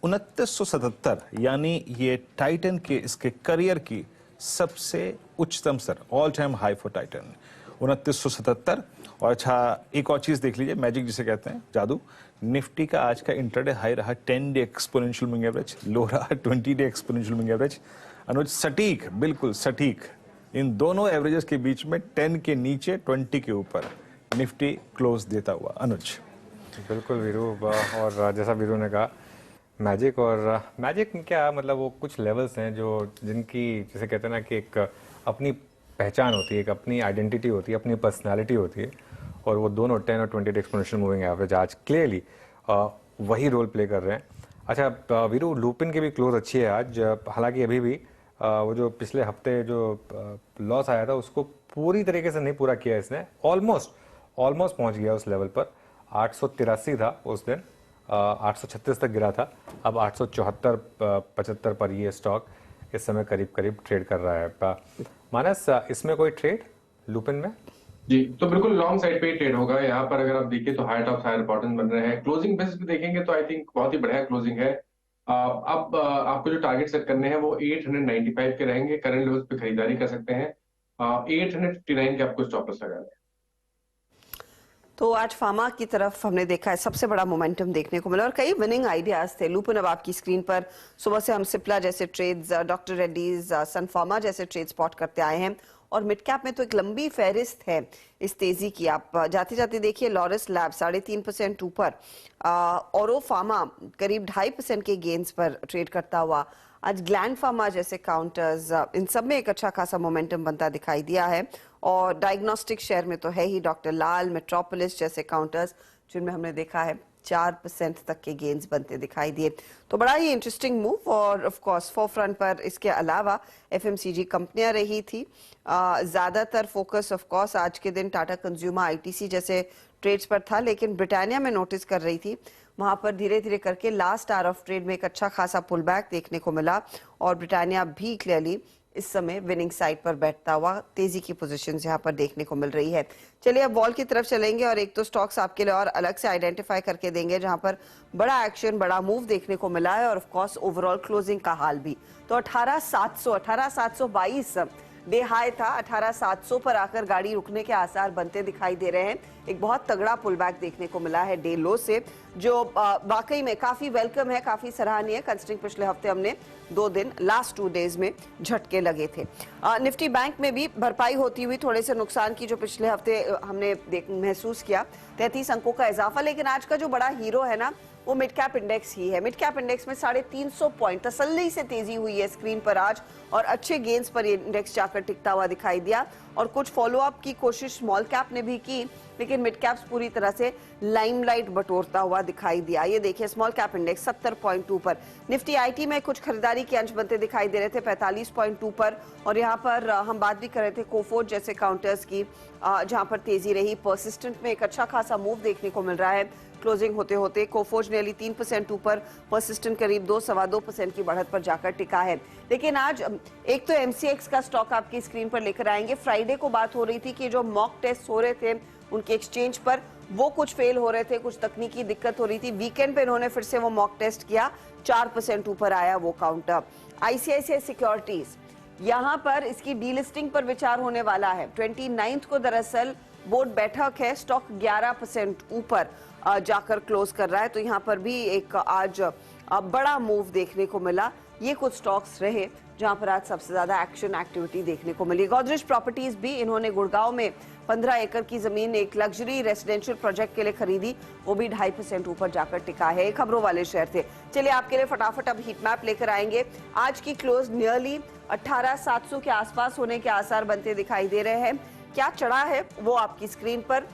2977, यानी ये टाइटन के इसके करियर की सबसे उच्चतम स्तर, all time high for Titan 2977। और अच्छा एक और चीज देख लीजिए, मैजिक जिसे कहते हैं, जादू। निफ्टी का आज का इंट्राडे हाई रहा 10 डे एक्सपोनेंशियल मूविंग एवरेज, लो रहा 20 डे एक्सपोनेंशियल मूविंग एवरेज। अनुज सटीक, बिल्कुल सटीक, इन दोनों एवरेजेस के बीच में 10 के नीचे 20 के ऊपर निफ्टी क्लोज देता हुआ। अनुज बिल्कुल वीरू, और जैसा वीरू ने कहा मैजिक, और मैजिक में क्या मतलब वो कुछ लेवल्स हैं जो जिनकी जैसे कहते हैं ना कि एक अपनी पहचान होती है, एक अपनी आइडेंटिटी होती है, अपनी पर्सनालिटी होती है, और वो दोनों 10 और 20 एक्सपोनेंशियल मूविंग एवरेज आज क्लियरली वही रोल प्ले कर रहे हैं। अच्छा वीरू, लुपिन की भी क्लोज अच्छी है आज, हालांकि अभी भी वो जो पिछले हफ्ते जो लॉस आया था उसको पूरी तरीके से नहीं पूरा किया इसने। ऑलमोस्ट पहुंच गया उस लेवल पर। 883 था उस दिन, 836 तक गिरा था, अब 874-75 पर ये स्टॉक इस समय करीब ट्रेड कर रहा है। मानस, इसमें कोई ट्रेड लुपिन में? जी, तो बिल्कुल लॉन्ग साइड पे ही ट्रेड होगा यहाँ पर। अगर आप देखिए तो हायर टॉप्स हायर बॉटम बन रहे हैं। क्लोजिंग बेसिस पे देखेंगे तो आई थिंक बहुत ही बढ़िया क्लोजिंग है। अब आपको जो टारगेट सेट करने हैं वो 895 के रहेंगे। करंट लेवल्स पे खरीदारी कर सकते हैं। 859 के आपको स्टॉप लॉस लगाना है। तो आज फार्मा की तरफ हमने देखा है सबसे बड़ा मोमेंटम देखने को मिला और कई विनिंग आइडियाज थे। लुपिन अब आपकी स्क्रीन पर सुबह से हम सिप्ला जैसे ट्रेड्स, डॉक्टर रेड्डीज, सन फार्मा जैसे ट्रेड स्पॉट करते आए हैं, और मिड कैप में तो एक लंबी फहरिस्त है इस तेजी की। आप जाते जाते देखिए, लॉरस लैब 3.5% ऊपर, औरो फार्मा करीब 2.5% के गेन्स पर ट्रेड करता हुआ। आज ग्लैंड फार्मा जैसे काउंटर्स, इन सब में एक अच्छा खासा मोमेंटम बनता दिखाई दिया है। और डायग्नोस्टिक शेयर में तो है ही डॉक्टर लाल, मेट्रोपोलिस जैसे काउंटर्स जिनमें हमने देखा है 4% तक के गेन्स बनते दिखाई दिए। तो बड़ा ही इंटरेस्टिंग मूव। और ऑफ कोर्स फोरफ्रंट पर इसके अलावा एफएमसीजी कंपनियां रही थी। ज्यादातर फोकस ऑफ कोर्स आज के दिन टाटा कंज्यूमर, आईटीसी जैसे ट्रेड्स पर था, लेकिन ब्रिटानिया में नोटिस कर रही थी, वहां पर धीरे धीरे करके लास्ट आवर ऑफ ट्रेड में एक अच्छा खासा पुल बैक देखने को मिला और ब्रिटानिया भी क्लियरली इस समय विनिंग साइड पर बैठता हुआ तेजी की पोजीशन यहाँ पर देखने को मिल रही है। चलिए अब वॉल की तरफ चलेंगे और एक तो स्टॉक्स आपके लिए और अलग से आइडेंटिफाई करके देंगे जहां पर बड़ा एक्शन, बड़ा मूव देखने को मिला है और ऑफ कोर्स ओवरऑल क्लोजिंग का हाल भी। तो 18,722 डे हाई था, 18,700 पर आकर गाड़ी रुकने के आसार बनते दिखाई दे रहे हैं। एक बहुत तगड़ा पुल बैक देखने को मिला है डे लो से, जो वाकई में काफी वेलकम है, काफी सराहनीय है कंसिडरिंग पिछले हफ्ते हमने 2 दिन लास्ट 2 डेज में झटके लगे थे। निफ्टी बैंक में भी भरपाई होती हुई थोड़े से नुकसान की जो पिछले हफ्ते हमने महसूस किया, 33 अंकों का इजाफा। लेकिन आज का जो बड़ा हीरो है ना, वो मिड कैप इंडेक्स ही है। मिड कैप इंडेक्स में 350 पॉइंट तसल्ली से तेजी हुई है स्क्रीन पर आज, और अच्छे गेंस पर ये इंडेक्स जाकर टिकता हुआ दिखाई दिया। और कुछ फॉलोअप की कोशिश स्मॉल कैप ने भी की, लेकिन मिड कैप्स पूरी तरह से लाइमलाइट बटोरता हुआ दिखाई दिया। ये देखिए स्मॉल कैप इंडेक्स 70.2 पर। निफ्टी आईटी में कुछ खरीदारी के अंश बनते दिखाई दे रहे थे 45.2 पर। और यहाँ पर हम बात भी कर रहे थे कोफोर्ज जैसे काउंटर्स की, जहां पर तेजी रही। परसिस्टेंट में एक अच्छा खासा मूव देखने को मिल रहा है क्लोजिंग होते होते। कोफोर्ज नेarly 3% ऊपर, परसिस्टेंट करीब 2-2.25% की बढ़त पर जाकर टिका है। लेकिन आज एक तो एमसीएक्स का स्टॉक आपकी स्क्रीन पर लेकर आएंगे। फ्राइडे को बात हो रही थी कि जो मॉक टेस्ट हो रहे थे उनके एक्सचेंज पर, वो कुछ फेल हो रहे थे, कुछ तकनीकी दिक्कत हो रही थी। वीकेंड पे इन्होंने फिर से वो मॉक टेस्ट किया, 4% ऊपर आया वो काउंटर। आईसीआईसीआई सिक्योरिटीज, यहाँ पर इसकी डीलिस्टिंग पर विचार होने वाला है। 29 को दरअसल बोर्ड बैठक है। स्टॉक 11% ऊपर जाकर क्लोज कर रहा है। तो यहाँ पर भी एक आज बड़ा मूव देखने को मिला। ये कुछ स्टॉक्स रहे जहां पर आज सबसे ज्यादा एक्शन एक्टिविटी देखने को मिली। गोदरेज प्रॉपर्टीज भी, इन्होंने गुड़गांव में 15 एकड़ की जमीन एक लग्जरी रेसिडेंशियल प्रोजेक्ट के लिए खरीदी, वो भी 2.5% ऊपर जाकर टिका है। खबरों वाले शेयर थे। चलिए आपके लिए फटाफट अब हीट मैप लेकर आएंगे। आज की क्लोज नियरली 18,700 के आसपास होने के आसार बनते दिखाई दे रहे हैं। क्या चढ़ा है वो आपकी स्क्रीन पर।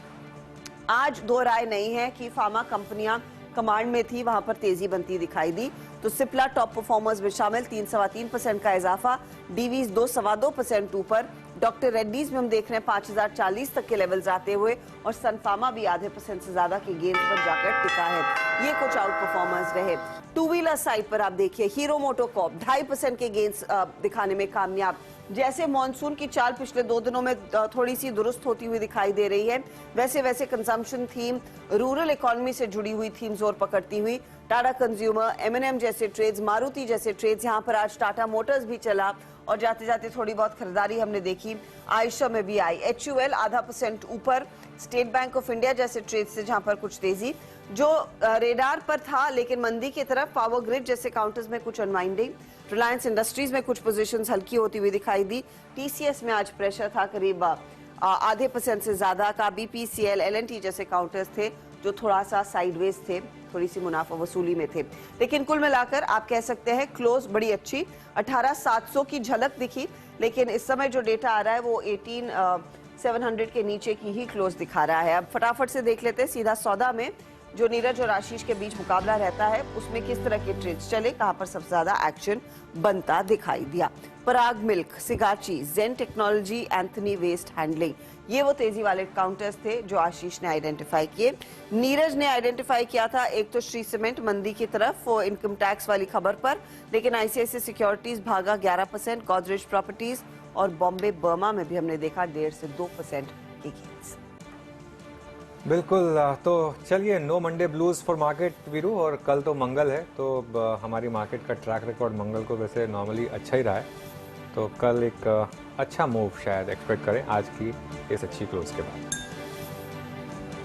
आज दो राय नहीं है कि फार्मा कंपनियां कमांड में थी, वहां पर तेजी बनती दिखाई दी। तो सिप्ला टॉप परफॉर्मर्स में शामिल, 3.25% का इजाफा। डीवीज 2.25% ऊपर। डॉक्टर रेड्डीज में हम देख रहे हैं 5,040 तक के लेवल्स आते हुए, और सनफार्मा भी आधे % से ज्यादा के गेंस पर जाकर टिका है। ये कुछ आउट परफॉर्मर्स रहे। टू व्हीलर साइड पर आप देखिए हीरो मोटोकॉर्प 2.5% के गेंस दिखाने में कामयाब। जैसे मॉनसून की चाल पिछले 2 दिनों में थोड़ी सी दुरुस्त होती हुई दिखाई दे रही है, वैसे वैसे कंजम्पशन थीम, रूरल इकोनॉमी से जुड़ी हुई थीम जोर पकड़ती हुई। टाटा कंज्यूमर, M&M जैसे ट्रेड्स, मारुति जैसे ट्रेड्स, यहाँ पर आज टाटा मोटर्स भी चला, और जाते जाते थोड़ी बहुत खरीदारी हमने देखी आयशा में भी आई। HUL 0.5% ऊपर। स्टेट बैंक ऑफ इंडिया जैसे ट्रेड से जहां पर कुछ तेजी, जो रेडार पर था लेकिन मंदी की तरफ। पावर ग्रिड जैसे काउंटर्स में कुछ अनवाइंडिंग। रिलायंस इंडस्ट्रीज में कुछ पोजीशंस हल्की होती हुई दिखाई दी। TCS में आज प्रेशर था करीब 0.5% से ज्यादा का। BPCL, L&T जैसे काउंटर्स थे जो थोड़ा सा साइडवेज थे, थोड़ी सी मुनाफा वसूली में थे। लेकिन कुल मिलाकर आप कह सकते हैं क्लोज बड़ी अच्छी। 18,700 की झलक दिखी, लेकिन इस समय जो डेटा आ रहा है वो 18,700 के नीचे की ही क्लोज दिखा रहा है। अब फटाफट से देख लेते हैं सीधा सौदा में जो नीरज और आशीष के बीच मुकाबला रहता है, उसमें किस तरह के ट्रेड्स चले, कहां पर सबसे ज्यादा एक्शन बनता दिखाई दिया। पराग मिल्क, सिगाची, जेन टेक्नोलॉजी, एंथनी वेस्ट हैंडलिंग, ये वो तेजी वाले काउंटर्स थे जो आशीष ने आइडेंटिफाई किए। नीरज ने आइडेंटिफाई किया था एक तो श्री सीमेंट मंदी की तरफ वो इनकम टैक्स वाली खबर पर, लेकिन आईसीआईसीआई सिक्योरिटीज भागा 11%। गोदरेज प्रॉपर्टीज और बॉम्बे बर्मा में भी हमने देखा 1.5 से 2% की गेंस। बिल्कुल, तो चलिए no Monday blues for market Veeru, और कल तो मंगल है, तो हमारी मार्केट का ट्रैक रिकॉर्ड मंगल को वैसे नॉर्मली अच्छा ही रहा है, तो कल एक अच्छा मूव शायद एक्सपेक्ट करें आज की इस अच्छी क्लोज के बाद।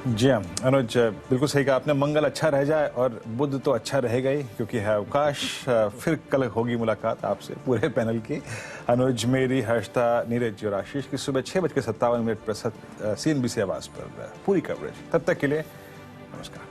जी हाँ अनुज, बिल्कुल सही कहा आपने। मंगल अच्छा रह जाए और बुध तो अच्छा रहेगा ही, क्योंकि है अवकाश। फिर कल होगी मुलाकात आपसे पूरे पैनल की। अनुज, मेरी, हर्षता, नीरज और आशीष की सुबह 6:57 पर CNBC आवाज पर पूरी कवरेज। तब तक के लिए नमस्कार।